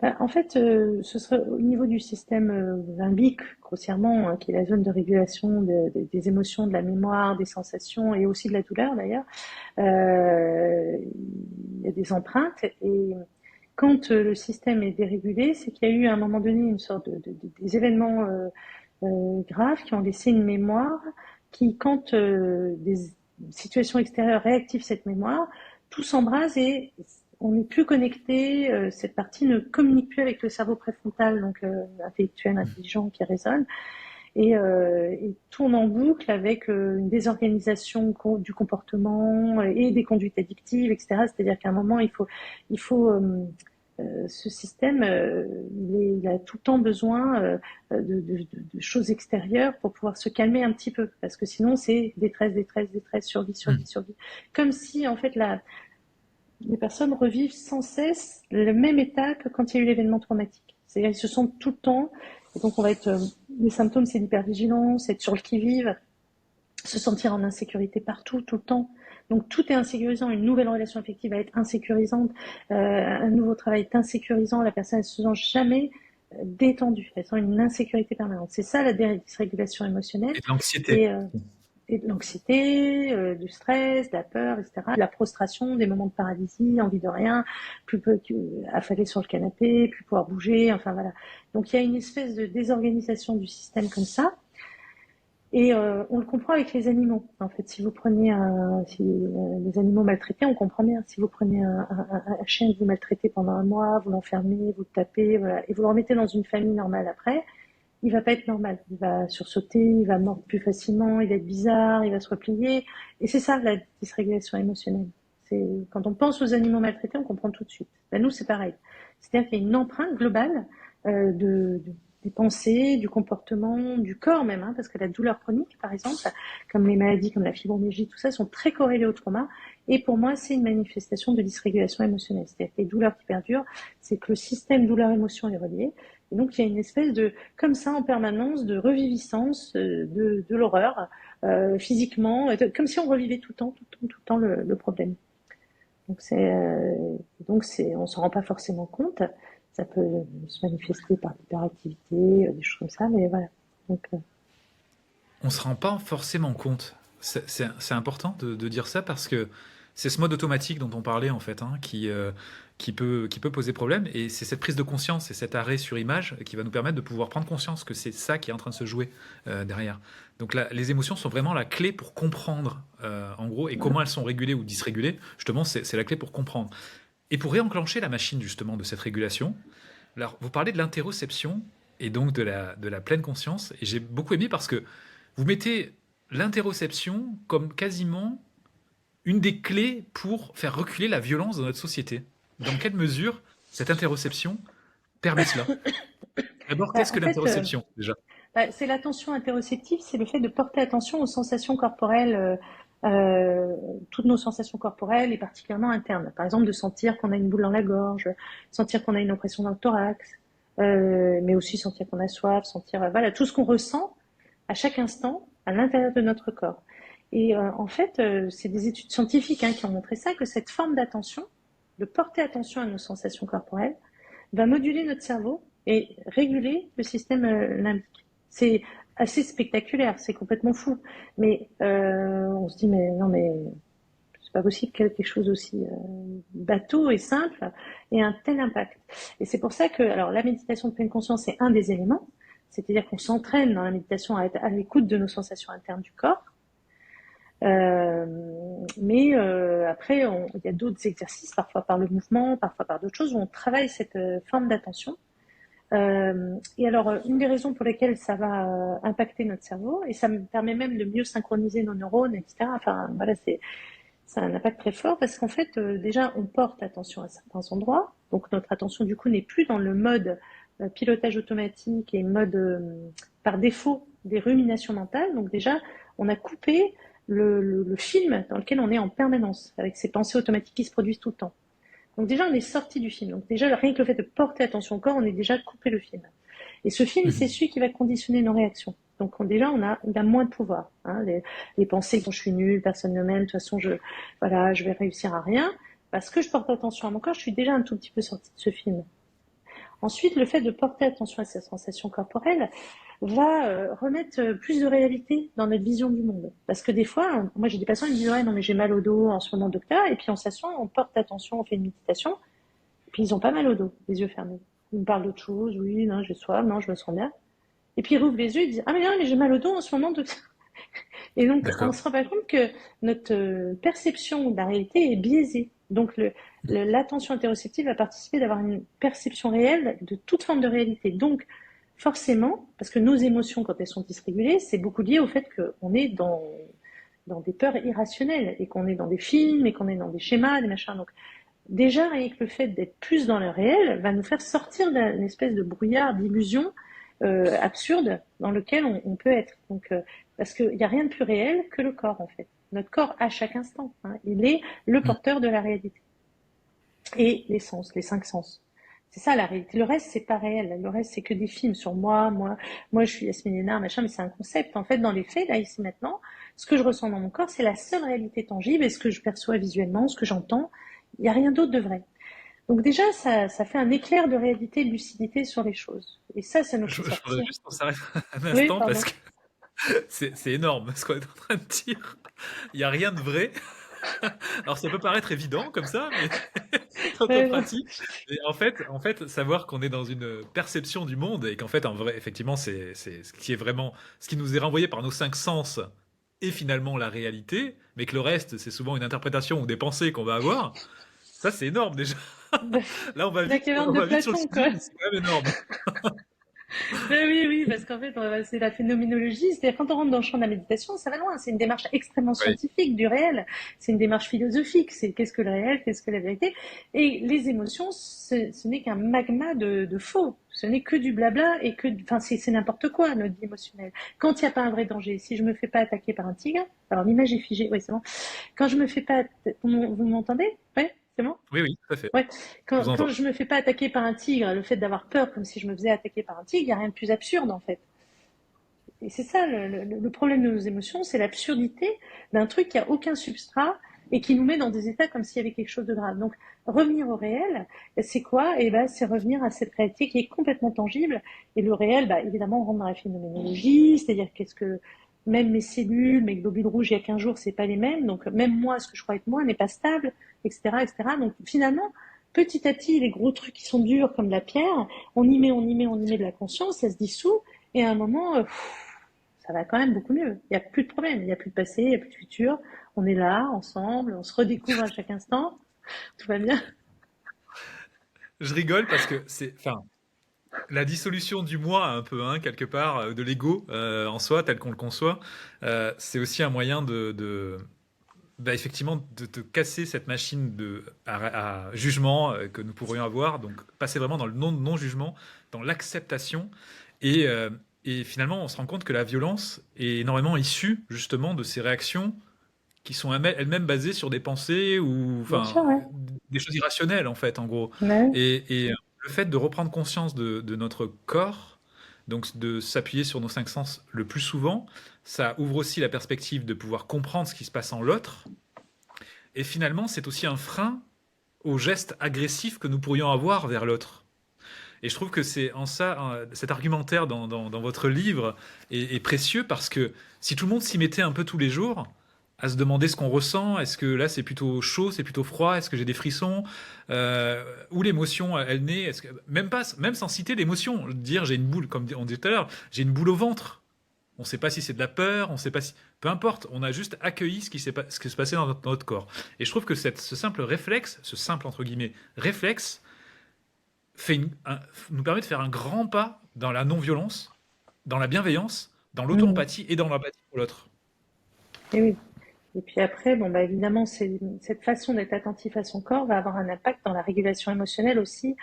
Speaker 2: Bah, en fait, ce serait au niveau du système limbique, grossièrement, hein, qui est la zone de régulation des émotions, de la mémoire, des sensations et aussi de la douleur d'ailleurs. Il y a des empreintes et quand le système est dérégulé, c'est qu'il y a eu à un moment donné une sorte des événements graves qui ont laissé une mémoire qui, quand des situations extérieures réactivent cette mémoire, tout s'embrase et on n'est plus connecté, cette partie ne communique plus avec le cerveau préfrontal, donc intellectuel, intelligent, qui résonne, et tourne en boucle avec une désorganisation du comportement et des conduites addictives, etc. C'est-à-dire qu'à un moment, ce système, il a tout le temps besoin de choses extérieures pour pouvoir se calmer un petit peu, parce que sinon c'est détresse, détresse, détresse, survie, survie, survie. Comme si en fait les personnes revivent sans cesse le même état que quand il y a eu l'événement traumatique. C'est-à-dire ils se sentent tout le temps, et donc on va être, les symptômes c'est l'hypervigilance, être sur le qui-vive, se sentir en insécurité partout, tout le temps. Donc tout est insécurisant, une nouvelle relation affective va être insécurisante, un nouveau travail est insécurisant, la personne ne se sent jamais détendue, elle sent une insécurité permanente. C'est ça la dysrégulation émotionnelle.
Speaker 1: Et de l'anxiété.
Speaker 2: Et, et de l'anxiété, du stress, de la peur, etc. De la prostration, des moments de paralysie, envie de rien, affalé sur le canapé, plus pouvoir bouger, enfin voilà. Donc il y a une espèce de désorganisation du système comme ça. Et on le comprend avec les animaux. En fait, si vous prenez les animaux maltraités, on comprend bien. Si vous prenez un chien que vous maltraitez pendant un mois, vous l'enfermez, vous le tapez, voilà, et vous le remettez dans une famille normale après, il va pas être normal. Il va sursauter, il va mordre plus facilement, il va être bizarre, il va se replier. Et c'est ça la dysrégulation émotionnelle. C'est quand on pense aux animaux maltraités, on comprend tout de suite. Ben, nous, c'est pareil. C'est-à-dire qu'il y a une empreinte globale des pensées, du comportement, du corps même, hein, parce que la douleur chronique, par exemple, comme les maladies comme la fibromyalgie, tout ça, sont très corrélées au trauma. Et pour moi, c'est une manifestation de dysrégulation émotionnelle. C'est-à-dire que les douleurs qui perdurent, c'est que le système douleur-émotion est relié. Et donc, il y a une espèce de, comme ça, en permanence, de reviviscence de l'horreur, physiquement, comme si on revivait tout le temps, tout le temps le problème. Donc on s'en rend pas forcément compte. Ça peut se manifester par l'hyperactivité, des choses comme ça, mais voilà. Donc,
Speaker 1: On se rend pas forcément compte. C'est important de dire ça parce que c'est ce mode automatique dont on parlait en fait, hein, qui peut poser problème. Et c'est cette prise de conscience et cet arrêt sur image qui va nous permettre de pouvoir prendre conscience que c'est ça qui est en train de se jouer derrière. Donc là, les émotions sont vraiment la clé pour comprendre, en gros, et comment elles sont régulées ou dysrégulées. Justement, c'est la clé pour comprendre. Et pour réenclencher la machine justement de cette régulation, alors vous parlez de l'interoception et donc de la pleine conscience. Et j'ai beaucoup aimé parce que vous mettez l'interoception comme quasiment une des clés pour faire reculer la violence dans notre société. Dans quelle mesure cette interoception permet cela? D'abord, qu'est-ce que
Speaker 2: en fait,
Speaker 1: l'interoception déjà?
Speaker 2: c'est l'attention interoceptive, c'est le fait de porter attention aux sensations corporelles, toutes nos sensations corporelles et particulièrement internes. Par exemple, de sentir qu'on a une boule dans la gorge, sentir qu'on a une oppression dans le thorax, mais aussi sentir qu'on a soif, sentir, voilà, tout ce qu'on ressent à chaque instant à l'intérieur de notre corps. Et en fait, c'est des études scientifiques qui ont montré ça, que cette forme d'attention, de porter attention à nos sensations corporelles, va moduler notre cerveau et réguler le système limbique. C'est assez spectaculaire, c'est complètement fou. Mais on se dit, mais non, mais c'est pas possible que quelque chose aussi bateau et simple ait un tel impact. Et c'est pour ça que, alors, la méditation de pleine conscience, c'est un des éléments. C'est-à-dire qu'on s'entraîne dans la méditation à être à l'écoute de nos sensations internes du corps. Mais après, il y a d'autres exercices, parfois par le mouvement, parfois par d'autres choses, où on travaille cette forme d'attention. Et alors, une des raisons pour lesquelles ça va impacter notre cerveau, et ça me permet même de mieux synchroniser nos neurones, etc. Enfin, voilà, ça a un impact très fort parce qu'en fait, déjà, on porte attention à certains endroits. Donc, notre attention, du coup, n'est plus dans le mode pilotage automatique et mode, par défaut, des ruminations mentales. Donc, déjà, on a coupé le film dans lequel on est en permanence, avec ces pensées automatiques qui se produisent tout le temps. Donc déjà, on est sorti du film. Donc déjà, rien que le fait de porter attention au corps, on est déjà coupé le film. Et ce film, c'est celui qui va conditionner nos réactions. Donc déjà, on a moins de pouvoir. Les pensées quand je suis nulle, personne ne m'aime, de toute façon, je vais réussir à rien. Parce que je porte attention à mon corps, je suis déjà un tout petit peu sorti de ce film. Ensuite, le fait de porter attention à ces sensations corporelles va remettre plus de réalité dans notre vision du monde. Parce que des fois, moi j'ai des patients qui me disent ouais, non mais j'ai mal au dos en ce moment docteur, et puis on s'assoit, on porte attention, on fait une méditation, et puis ils ont pas mal au dos, les yeux fermés. Ils me parlent d'autre chose, oui, non, j'ai soif, non, je me sens bien. Et puis ils rouvrent les yeux, ils disent ah mais non, mais j'ai mal au dos en ce moment docteur. Et donc on
Speaker 1: D'accord.
Speaker 2: se rend pas compte que notre perception de la réalité est biaisée. Donc l'attention interoceptive va participer d'avoir une perception réelle de toute forme de réalité. Donc forcément, parce que nos émotions, quand elles sont dysrégulées, c'est beaucoup lié au fait qu'on est dans des peurs irrationnelles et qu'on est dans des films et qu'on est dans des schémas, des machins. Donc déjà, rien que le fait d'être plus dans le réel va nous faire sortir d'une espèce de brouillard d'illusions absurdes dans lequel on peut être. Donc, parce qu'il n'y a rien de plus réel que le corps, en fait. Notre corps, à chaque instant, hein, il est le
Speaker 1: Mm.
Speaker 2: porteur de la réalité. Et les sens, les cinq sens. C'est ça la réalité. Le reste, c'est pas réel. Le reste, c'est que des films sur moi, je suis Yasmine Lénard, machin, mais c'est un concept. En fait, dans les faits, là, ici, maintenant, ce que je ressens dans mon corps, c'est la seule réalité tangible et ce que je perçois visuellement, ce que j'entends. Il n'y a rien d'autre de vrai. Donc déjà, ça fait un éclair de réalité et de lucidité sur les choses. Et ça nous fait
Speaker 1: Je voudrais
Speaker 2: sortir.
Speaker 1: juste qu'on s'arrête un
Speaker 2: Oui,
Speaker 1: instant parce
Speaker 2: pardon.
Speaker 1: que c'est énorme ce qu'on est en train de dire. Il n'y a rien de vrai. Alors ça peut paraître évident comme ça, mais quand on
Speaker 2: Ouais, non.
Speaker 1: pratique, et en fait, savoir qu'on est dans une perception du monde et qu'en fait, en vrai, effectivement, c'est ce qui est vraiment, ce qui nous est renvoyé par nos cinq sens est finalement la réalité, mais que le reste, c'est souvent une interprétation ou des pensées qu'on va avoir. Ça, c'est énorme déjà. Là,
Speaker 2: La caverne
Speaker 1: on
Speaker 2: de
Speaker 1: va vite sur le
Speaker 2: Platon,
Speaker 1: sujet,
Speaker 2: quoi.
Speaker 1: mais c'est quand même énorme.
Speaker 2: Ben oui, oui, parce qu'en fait, c'est la phénoménologie. C'est-à-dire, quand on rentre dans le champ de la méditation, ça va loin. C'est une démarche extrêmement
Speaker 1: Oui.
Speaker 2: scientifique du réel. C'est une démarche philosophique. C'est qu'est-ce que le réel, qu'est-ce que la vérité. Et les émotions, ce n'est qu'un magma de faux. Ce n'est que du blabla et enfin, c'est n'importe quoi, notre vie émotionnelle. Quand il n'y a pas un vrai danger, si je me fais pas attaquer par un tigre, alors l'image est figée, oui, c'est bon. Quand je me fais pas, vous m'entendez? Ouais, c'est bon?
Speaker 1: Oui, oui, tout à fait.
Speaker 2: Ouais,
Speaker 1: Je vous
Speaker 2: quand
Speaker 1: entends.
Speaker 2: je me fais pas attaquer par un tigre, le fait d'avoir peur comme si je me faisais attaquer par un tigre, il n'y a rien de plus absurde en fait. Et c'est ça le problème de nos émotions, c'est l'absurdité d'un truc qui a aucun substrat et qui nous met dans des états comme s'il y avait quelque chose de grave. Donc revenir au réel, c'est quoi? Et ben c'est revenir à cette réalité qui est complètement tangible. Et le réel, bah, évidemment, on rentre dans la phénoménologie, c'est-à-dire qu'est-ce que même mes cellules, mes globules rouges il y a 15 jours, c'est pas les mêmes. Donc même moi, ce que je crois être moi n'est pas stable, etc., etc. Donc finalement, petit à petit, les gros trucs qui sont durs comme la pierre, on y met de la conscience, ça se dissout. Et à un moment, ça va quand même beaucoup mieux. Il n'y a plus de problème, il n'y a plus de passé, il n'y a plus de futur. On est là, ensemble, on se redécouvre à chaque instant. Tout va bien.
Speaker 1: Je rigole parce que c'est, enfin, la dissolution du moi, un peu, hein, quelque part, de l'ego en soi, tel qu'on le conçoit, c'est aussi un moyen bah, effectivement, de casser cette machine à jugement que nous pourrions avoir, donc passer vraiment dans le non-jugement, dans l'acceptation, et, euh, et finalement, on se rend compte que la violence est énormément issue justement de ces réactions qui sont elles-mêmes basées sur des pensées ou
Speaker 2: Bien
Speaker 1: enfin
Speaker 2: sûr, ouais.
Speaker 1: des choses irrationnelles en fait, en gros.
Speaker 2: Ouais.
Speaker 1: Et le fait de reprendre conscience de notre corps, donc de s'appuyer sur nos cinq sens le plus souvent, ça ouvre aussi la perspective de pouvoir comprendre ce qui se passe en l'autre. Et finalement, c'est aussi un frein aux gestes agressifs que nous pourrions avoir vers l'autre. Et je trouve que c'est en ça, cet argumentaire dans votre livre est précieux parce que si tout le monde s'y mettait un peu tous les jours, à se demander ce qu'on ressent, est-ce que là c'est plutôt chaud, c'est plutôt froid, est-ce que j'ai des frissons, où l'émotion elle naît, est-ce que, même pas, même sans citer l'émotion, dire j'ai une boule, comme on disait tout à l'heure, j'ai une boule au ventre. On ne sait pas si c'est de la peur, on sait pas si, peu importe, on a juste accueilli ce qui se passait dans notre corps. Et je trouve que ce simple réflexe, ce simple entre guillemets réflexe, fait nous permet de faire un grand pas dans la non-violence, dans la bienveillance, dans
Speaker 2: Mhm.
Speaker 1: l'auto-empathie et dans l'empathie pour l'autre.
Speaker 2: Et oui. Et puis après, bon, bah, évidemment, cette façon d'être attentif à son corps va avoir un impact dans la régulation émotionnelle aussi,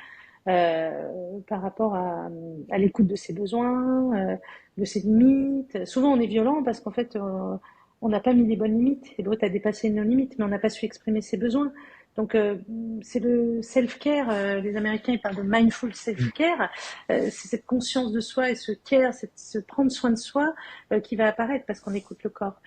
Speaker 2: par rapport à l'écoute de ses besoins, de ses limites. Souvent, on est violent parce qu'en fait, on n'a pas mis les bonnes limites et l'autre a dépassé nos limites, mais on n'a pas su exprimer ses besoins. Donc, c'est le self-care. Les Américains ils parlent de mindful
Speaker 1: Mm.
Speaker 2: self-care. C'est cette conscience de soi et ce care, ce prendre soin de soi qui va apparaître parce qu'on écoute le corps.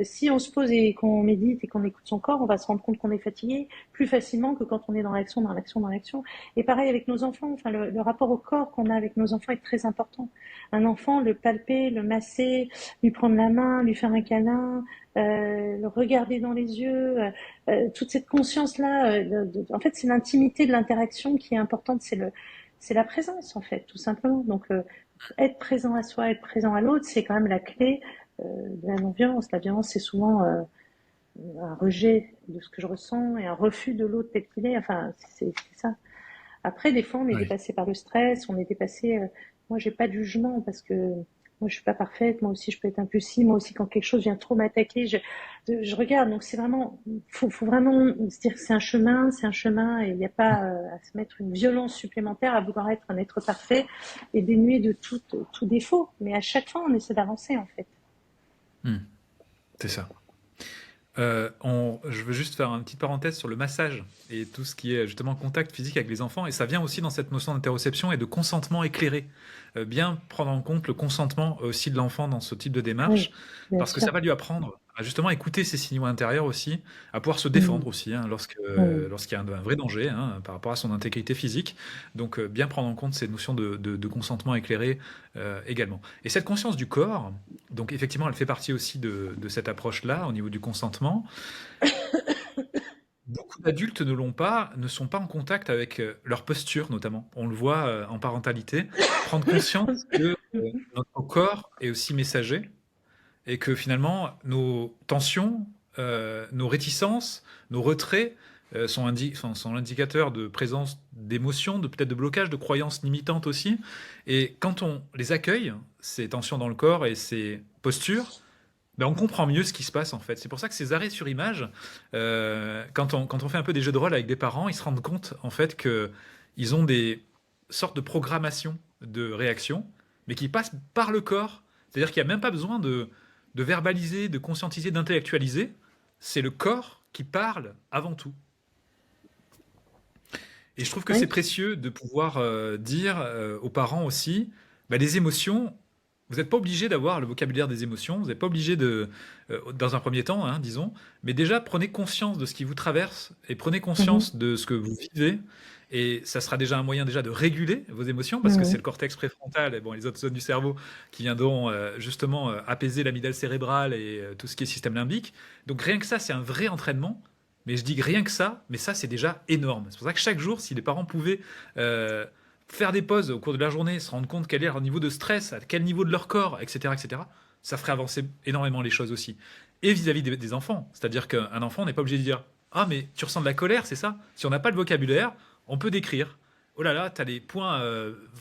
Speaker 2: Si on se pose et qu'on médite et qu'on écoute son corps, on va se rendre compte qu'on est fatigué plus facilement que quand on est dans l'action, dans l'action, dans l'action. Et pareil avec nos enfants, enfin le rapport au corps qu'on a avec nos enfants est très important. Un enfant, le palper, le masser, lui prendre la main, lui faire un câlin, le regarder dans les yeux, toute cette conscience-là, en fait, c'est l'intimité de l'interaction qui est importante, c'est la présence en fait, tout simplement. Donc être présent à soi, être présent à l'autre, c'est quand même la clé de la non-violence. La violence, c'est souvent un rejet de ce que je ressens et un refus de l'autre tel qu'il est. Enfin, c'est ça. Après, des fois, on est
Speaker 1: Oui.
Speaker 2: dépassé par le stress, on est dépassé. Moi, j'ai pas de jugement parce que moi, je suis pas parfaite. Moi aussi, je peux être impulsive. Moi aussi, quand quelque chose vient trop m'attaquer, je regarde. Donc, c'est vraiment, faut vraiment se dire que c'est un chemin, et il n'y a pas à se mettre une violence supplémentaire à vouloir être un être parfait et dénué de tout défaut. Mais à chaque fois, on essaie d'avancer, en fait.
Speaker 1: Hmm. C'est ça. Je veux juste faire une petite parenthèse sur le massage et tout ce qui est justement contact physique avec les enfants. Et ça vient aussi dans cette notion d'interoception et de consentement éclairé. Bien prendre en compte le consentement aussi de l'enfant dans ce type de
Speaker 2: Oui,
Speaker 1: démarche,
Speaker 2: bien
Speaker 1: parce que
Speaker 2: sûr.
Speaker 1: ça va lui apprendre à justement écouter ses signaux intérieurs aussi, à pouvoir se
Speaker 2: Mm,
Speaker 1: défendre aussi hein,
Speaker 2: mm,
Speaker 1: lorsqu'il y a un vrai danger hein, par rapport à son intégrité physique. Donc bien prendre en compte ces notions de consentement éclairé également. Et cette conscience du corps, donc effectivement, elle fait partie aussi de cette approche-là au niveau du consentement. Beaucoup d'adultes ne l'ont pas, ne sont pas en contact avec leur posture notamment. On le voit en parentalité, prendre conscience que notre corps est aussi messager et que finalement nos tensions, nos réticences, nos retraits sont l'indicateur de présence d'émotions, de peut-être de blocage, de croyances limitantes aussi. Et quand on les accueille, ces tensions dans le corps et ces postures, ben, on comprend mieux ce qui se passe en fait. C'est pour ça que ces arrêts sur image, quand on fait un peu des jeux de rôle avec des parents, ils se rendent compte en fait que ils ont des sortes de programmation de réaction, mais qui passent par le corps. C'est-à-dire qu'il n'y a même pas besoin de verbaliser, de conscientiser, d'intellectualiser. C'est le corps qui parle avant tout. Et je trouve que c'est
Speaker 2: oui.
Speaker 1: précieux de pouvoir dire aux parents aussi, bah, les émotions, vous n'êtes pas obligé d'avoir le vocabulaire des émotions, vous n'êtes pas obligé dans un premier temps, hein, disons, mais déjà prenez conscience de ce qui vous traverse et prenez
Speaker 2: Mhm,
Speaker 1: conscience de ce que vous vivez. Et ça sera déjà un moyen déjà de réguler vos émotions parce que c'est le
Speaker 2: mhm,
Speaker 1: cortex préfrontal et bon, les autres zones du cerveau qui viendront justement apaiser l'amygdale cérébrale et tout ce qui est système limbique. Donc rien que ça, c'est un vrai entraînement. Mais je dis que rien que ça, mais ça c'est déjà énorme. C'est pour ça que chaque jour, si les parents pouvaient euh, faire des pauses au cours de la journée, se rendre compte quel est leur niveau de stress, à quel niveau de leur corps, etc., ça ferait avancer énormément les choses aussi. Et vis-à-vis des enfants, c'est-à-dire qu'un enfant n'est pas obligé de dire ah mais tu ressens de la colère, c'est ça. Si on n'a pas le vocabulaire, on peut décrire. Oh là là, t'as les poings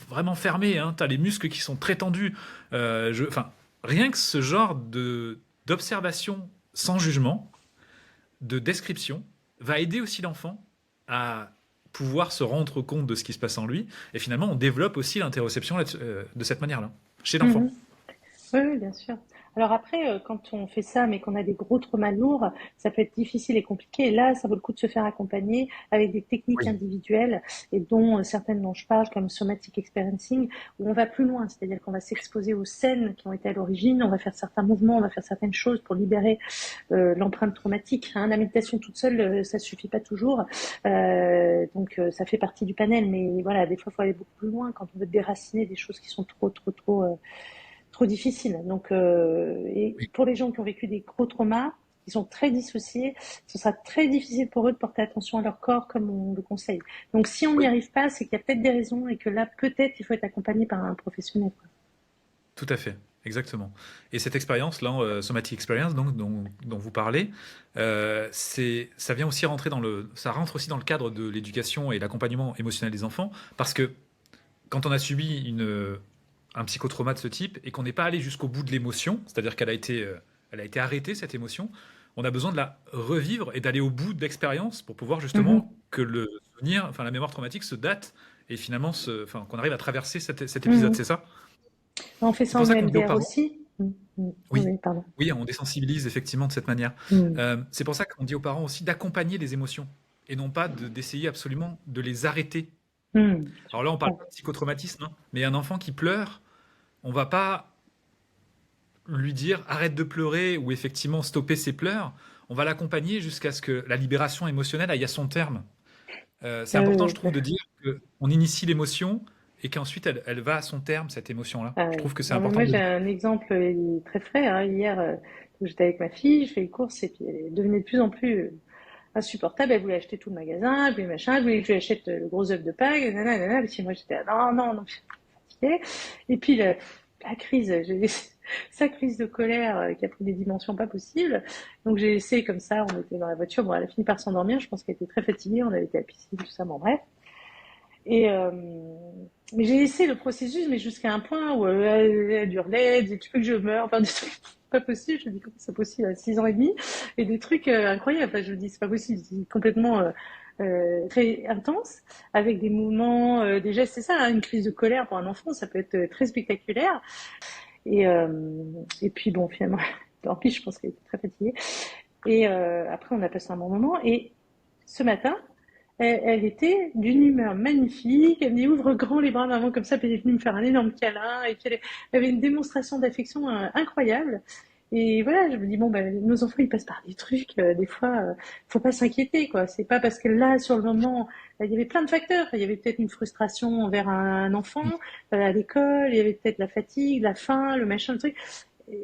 Speaker 1: vraiment fermés, hein, t'as les muscles qui sont très tendus. Enfin, rien que ce genre de d'observation sans jugement, de description va aider aussi l'enfant à pouvoir se rendre compte de ce qui se passe en lui. Et finalement, on développe aussi l'interoception de cette manière-là, chez l'enfant.
Speaker 2: mhm. Oui, oui, bien sûr. Alors après, quand on fait ça, mais qu'on a des gros traumas lourds, ça peut être difficile et compliqué. Et là, ça vaut le coup de se faire accompagner avec des techniques
Speaker 1: Oui,
Speaker 2: individuelles, et dont certaines dont je parle, comme somatic experiencing, où on va plus loin. C'est-à-dire qu'on va s'exposer aux scènes qui ont été à l'origine, on va faire certains mouvements, on va faire certaines choses pour libérer l'empreinte traumatique. Hein. La méditation toute seule, ça suffit pas toujours. Donc, ça fait partie du panel. Mais voilà, des fois, il faut aller beaucoup plus loin quand on veut déraciner des choses qui sont trop difficile. Donc, et
Speaker 1: oui,
Speaker 2: pour les gens qui ont vécu des gros traumas, qui sont très dissociés, ce sera très difficile pour eux de porter attention à leur corps comme on le conseille. Donc, si on n'y
Speaker 1: oui,
Speaker 2: arrive pas, c'est qu'il y a peut-être des raisons et que là, peut-être, il faut être accompagné par un professionnel. Quoi.
Speaker 1: tout à fait, exactement. Et cette expérience-là, somatic experience, donc, dont vous parlez, ça vient aussi rentrer ça rentre aussi dans le cadre de l'éducation et l'accompagnement émotionnel des enfants, parce que quand on a subi un psychotrauma de ce type et qu'on n'est pas allé jusqu'au bout de l'émotion, c'est-à-dire elle a été arrêtée, cette émotion, on a besoin de la revivre et d'aller au bout de l'expérience pour pouvoir
Speaker 2: Mhm,
Speaker 1: justement que le souvenir, enfin la mémoire traumatique se date et finalement enfin, qu'on arrive à traverser cet épisode,
Speaker 2: mhm.
Speaker 1: c'est ça?
Speaker 2: On fait
Speaker 1: C'est
Speaker 2: ça
Speaker 1: pour
Speaker 2: en
Speaker 1: ça qu'on dit aux
Speaker 2: EMDR
Speaker 1: parents,
Speaker 2: aussi. Oui,
Speaker 1: oui,
Speaker 2: oui, pardon.
Speaker 1: oui, on désensibilise effectivement de cette manière.
Speaker 2: Mhm.
Speaker 1: C'est pour ça qu'on dit aux parents aussi d'accompagner les émotions et non pas d'essayer absolument de les arrêter.
Speaker 2: Je
Speaker 1: Alors là, on parle pas
Speaker 2: comprends.
Speaker 1: de psychotraumatisme, hein, mais un enfant qui pleure, on va pas lui dire arrête de pleurer ou effectivement stopper ses pleurs. On va l'accompagner jusqu'à ce que la libération émotionnelle aille à son terme. C'est
Speaker 2: Oui,
Speaker 1: important,
Speaker 2: oui,
Speaker 1: je trouve, de dire qu'on initie l'émotion et qu'ensuite elle va à son terme, cette émotion-là.
Speaker 2: ah
Speaker 1: Je
Speaker 2: oui.
Speaker 1: trouve que c'est
Speaker 2: Non, mais
Speaker 1: important
Speaker 2: moi,
Speaker 1: de le
Speaker 2: j'ai
Speaker 1: dire.
Speaker 2: un exemple très frais. Hein. Hier, j'étais avec ma fille, je fais les courses et puis elle devenait de plus en plus insupportable. Elle voulait acheter tout le magasin, elle voulait machin, elle voulait que je lui achète le gros œuf de Pâques, nanana, nanana. Puis moi, j'étais, non, non, non, je suis fatiguée. Et puis, la crise, j'ai sa crise de colère qui a pris des dimensions pas possibles. Donc j'ai laissé comme ça, on était dans la voiture, bon, elle a fini par s'endormir, je pense qu'elle était très fatiguée, on avait été à la piscine, tout ça, bon bref. Et mais j'ai laissé le processus, mais jusqu'à un point où elle hurlait, elle disait tu veux que je meure, enfin des trucs pas possible. Je me dis comment c'est possible à 6 ans et demi et des trucs incroyables. Enfin, je me dis c'est pas possible, c'est complètement très intense avec des mouvements, des gestes. C'est ça, hein, une crise de colère pour un enfant, ça peut être très spectaculaire. Et et puis bon finalement, tant pis, je pense qu'elle était très fatiguée. Et après on a passé un bon moment et ce matin elle était d'une humeur magnifique. Elle me dit ouvre grand les bras maman comme ça, puis elle est venue me faire un énorme câlin. Et puis elle avait une démonstration d'affection incroyable. Et voilà, je me dis bon ben nos enfants ils passent par des trucs, des fois faut pas s'inquiéter quoi. C'est pas parce que là sur le moment il y avait plein de facteurs. Il y avait peut-être une frustration envers un enfant à l'école, il y avait peut-être la fatigue, la faim, le machin, le truc.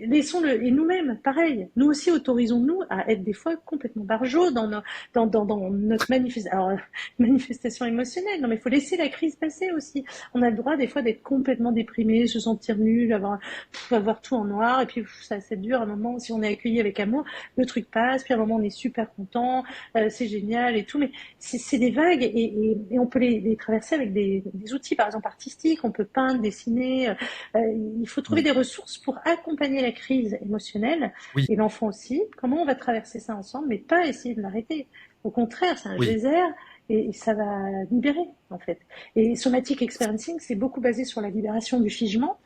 Speaker 2: Laissons-le. Et nous-mêmes, pareil, nous aussi autorisons-nous à être des fois complètement barjots dans notre manifestation émotionnelle. Non, mais il faut laisser la crise passer aussi. On a le droit des fois d'être complètement déprimé, se sentir nul, avoir tout en noir, et puis ça c'est dur à un moment, si on est accueilli avec amour, le truc passe, puis à un moment on est super content, c'est génial et tout, mais c'est des vagues et on peut les traverser avec des outils, par exemple artistiques, on peut peindre, dessiner, il faut trouver
Speaker 1: Oui,
Speaker 2: des ressources pour accompagner la crise émotionnelle
Speaker 1: oui,
Speaker 2: et l'enfant aussi. Comment on va traverser ça ensemble, mais pas essayer de l'arrêter. Au contraire, c'est un
Speaker 1: oui,
Speaker 2: geyser et ça va libérer en fait. Et somatic experiencing, c'est beaucoup basé sur la libération du figement.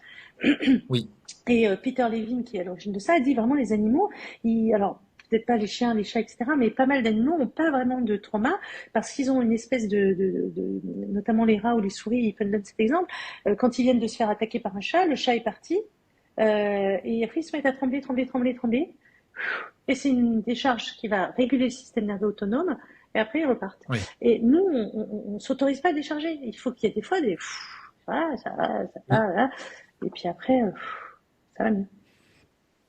Speaker 1: oui,
Speaker 2: Et Peter Levine, qui est à l'origine de ça, a dit vraiment les animaux, alors peut-être pas les chiens, les chats, etc., mais pas mal d'animaux n'ont pas vraiment de trauma parce qu'ils ont une espèce notamment les rats ou les souris, il peut donner cet exemple, quand ils viennent de se faire attaquer par un chat, le chat est parti, et après ils se mettent à trembler, trembler, trembler, trembler, et c'est une décharge qui va réguler le système nerveux autonome, et après ils repartent.
Speaker 1: oui.
Speaker 2: Et nous, on s'autorise pas à décharger. Il faut qu'il y ait des fois des voilà, ça va, ça
Speaker 1: Oui.
Speaker 2: va, voilà. Et puis après, ça va mieux.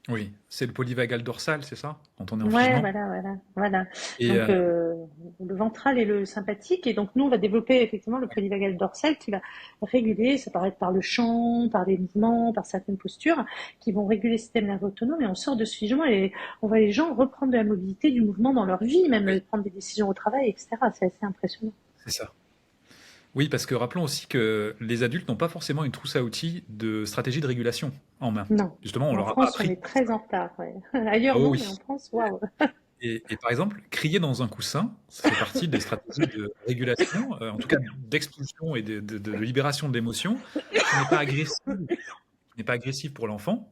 Speaker 1: Oui, c'est le polyvagal dorsal, c'est ça? Quand on est en
Speaker 2: Ouais,
Speaker 1: figement.
Speaker 2: voilà, voilà, voilà.
Speaker 1: Et
Speaker 2: Donc le ventral et le sympathique, et donc nous on va développer effectivement le polyvagal dorsal qui va réguler, ça peut être par le chant, par des mouvements, par certaines postures, qui vont réguler le système nerveux autonome, et on sort de ce figement et on voit les gens reprendre de la mobilité, du mouvement dans leur vie, même
Speaker 1: oui,
Speaker 2: prendre des décisions au travail, etc. C'est assez impressionnant.
Speaker 1: c'est ça. Oui, parce que rappelons aussi que les adultes n'ont pas forcément une trousse à outils de stratégie de régulation en main.
Speaker 2: Non.
Speaker 1: Justement, on
Speaker 2: En
Speaker 1: leur a pas
Speaker 2: France, on
Speaker 1: appris.
Speaker 2: est très en retard. Ouais. Ailleurs,
Speaker 1: Ah
Speaker 2: non,
Speaker 1: oui,
Speaker 2: mais en
Speaker 1: oui.
Speaker 2: France, waouh.
Speaker 1: Et par exemple, crier dans un coussin, ça fait partie des stratégies de régulation, en tout cas d'expulsion et de libération de l'émotion, qui n'est pas agressive, qui n'est pas agressive pour l'enfant,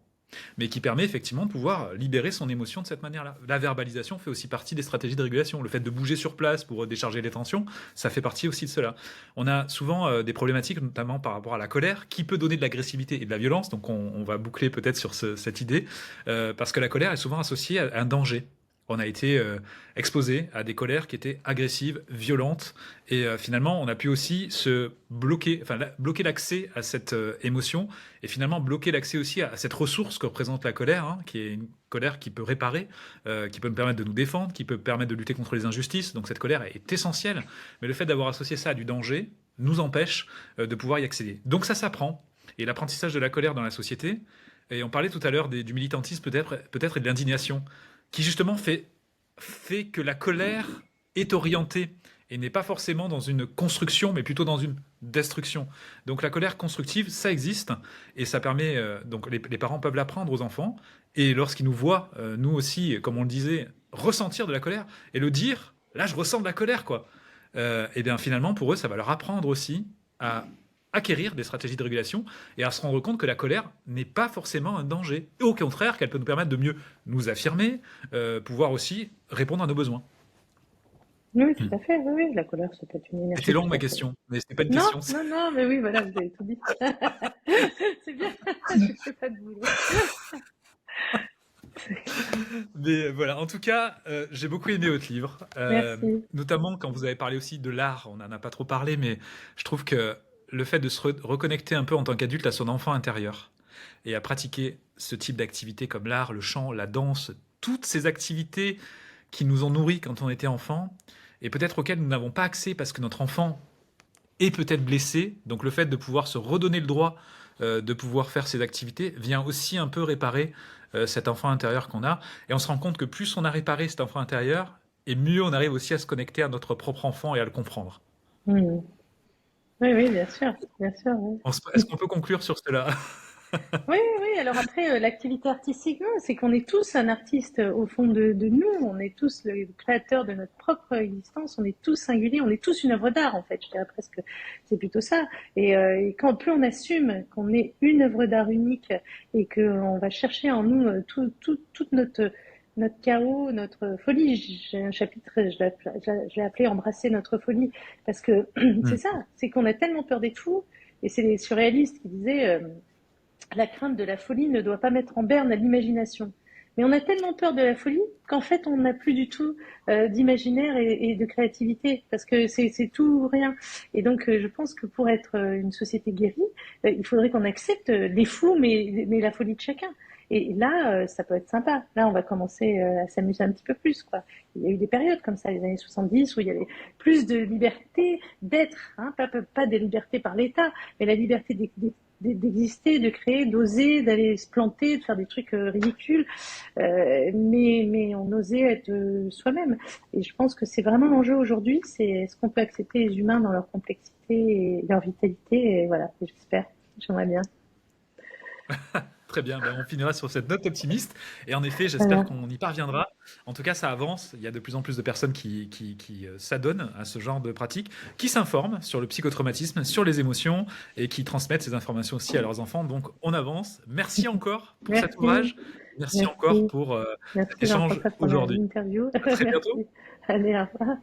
Speaker 1: mais qui permet effectivement de pouvoir libérer son émotion de cette manière-là. La verbalisation fait aussi partie des stratégies de régulation. Le fait de bouger sur place pour décharger les tensions, ça fait partie aussi de cela. On a souvent des problématiques, notamment par rapport à la colère, qui peut donner de l'agressivité et de la violence. Donc on va boucler peut-être sur cette idée, parce que la colère est souvent associée à un danger. On a été exposé à des colères qui étaient agressives, violentes, et finalement, on a pu aussi se bloquer, enfin bloquer l'accès à cette émotion, et finalement bloquer l'accès aussi à cette ressource que représente la colère, hein, qui est une colère qui peut réparer, qui peut nous permettre de nous défendre, qui peut permettre de lutter contre les injustices. Donc cette colère est essentielle, mais le fait d'avoir associé ça à du danger nous empêche de pouvoir y accéder. Donc ça s'apprend, et l'apprentissage de la colère dans la société, et on parlait tout à l'heure du militantisme peut-être et de l'indignation, qui justement fait que la colère est orientée et n'est pas forcément dans une construction, mais plutôt dans une destruction. Donc la colère constructive, ça existe, et ça permet, donc les parents peuvent l'apprendre aux enfants, et lorsqu'ils nous voient, nous aussi, comme on le disait, ressentir de la colère, et le dire, là je ressens de la colère, quoi. Et bien finalement, pour eux, ça va leur apprendre aussi à acquérir des stratégies de régulation et à se rendre compte que la colère n'est pas forcément un danger. Et au contraire, qu'elle peut nous permettre de mieux nous affirmer, pouvoir aussi répondre à nos besoins.
Speaker 2: Oui, oui, tout
Speaker 1: Hmm.
Speaker 2: à fait. Oui, oui, la colère, ça peut être une
Speaker 1: C'était
Speaker 2: énergie
Speaker 1: long
Speaker 2: tout
Speaker 1: ma
Speaker 2: à fait.
Speaker 1: question, mais c'était pas une
Speaker 2: Non,
Speaker 1: question.
Speaker 2: non, non, mais oui, voilà, vous avez tout dit. C'est bien, je fais pas de boulot.
Speaker 1: Mais voilà, en tout cas, j'ai beaucoup aimé votre livre,
Speaker 2: Merci.
Speaker 1: notamment quand vous avez parlé aussi de l'art. On n'en a pas trop parlé, mais je trouve que le fait de se reconnecter un peu en tant qu'adulte à son enfant intérieur et à pratiquer ce type d'activité comme l'art, le chant, la danse, toutes ces activités qui nous ont nourris quand on était enfant et peut-être auxquelles nous n'avons pas accès parce que notre enfant est peut-être blessé. Donc le fait de pouvoir se redonner le droit de pouvoir faire ces activités vient aussi un peu réparer cet enfant intérieur qu'on a. Et on se rend compte que plus on a réparé cet enfant intérieur, et mieux on arrive aussi à se connecter à notre propre enfant et à le comprendre.
Speaker 2: Mhm. Oui, oui, bien sûr,
Speaker 1: Est-ce
Speaker 2: oui.
Speaker 1: qu'on peut conclure sur cela?
Speaker 2: Oui, oui, alors après, l'activité artistique, non, c'est qu'on est tous un artiste au fond de nous, on est tous le créateur de notre propre existence, on est tous singuliers, on est tous une œuvre d'art, en fait, je dirais presque, c'est plutôt ça. Et quand plus on assume qu'on est une œuvre d'art unique et qu'on va chercher en nous toute notre chaos, notre folie. J'ai un chapitre, je l'ai appelé Embrasser notre folie, parce que c'est
Speaker 1: Hmm.
Speaker 2: ça, c'est qu'on a tellement peur des fous, et c'est les surréalistes qui disaient la crainte de la folie ne doit pas mettre en berne l'imagination. Mais on a tellement peur de la folie qu'en fait, on n'a plus du tout d'imaginaire et de créativité, parce que c'est tout ou rien. Et donc, je pense que pour être une société guérie, il faudrait qu'on accepte les fous, mais la folie de chacun. Et là, ça peut être sympa. Là, on va commencer à s'amuser un petit peu plus, quoi. Il y a eu des périodes comme ça, les années 70, où il y avait plus de liberté d'être, hein, pas des libertés par l'État, mais la liberté d'exister, de créer, d'oser, d'aller se planter, de faire des trucs ridicules, mais on osait être soi-même. Et je pense que c'est vraiment l'enjeu aujourd'hui, c'est est-ce qu'on peut accepter les humains dans leur complexité et leur vitalité, et voilà, et j'espère, j'aimerais bien.
Speaker 1: Très bien, ben, on finira sur cette note optimiste. Et en effet, j'espère
Speaker 2: Voilà.
Speaker 1: qu'on y parviendra. En tout cas, ça avance. Il y a de plus en plus de personnes qui s'adonnent à ce genre de pratique, qui s'informent sur le psychotraumatisme, sur les émotions, et qui transmettent ces informations aussi à leurs enfants. Donc, on avance. Merci encore pour cet
Speaker 2: Merci,
Speaker 1: ouvrage. Merci encore
Speaker 2: merci,
Speaker 1: pour cet
Speaker 2: merci
Speaker 1: échange
Speaker 2: Jean-François pour
Speaker 1: aujourd'hui.
Speaker 2: l'interview.
Speaker 1: À très bientôt.
Speaker 2: Merci. Allez, au revoir.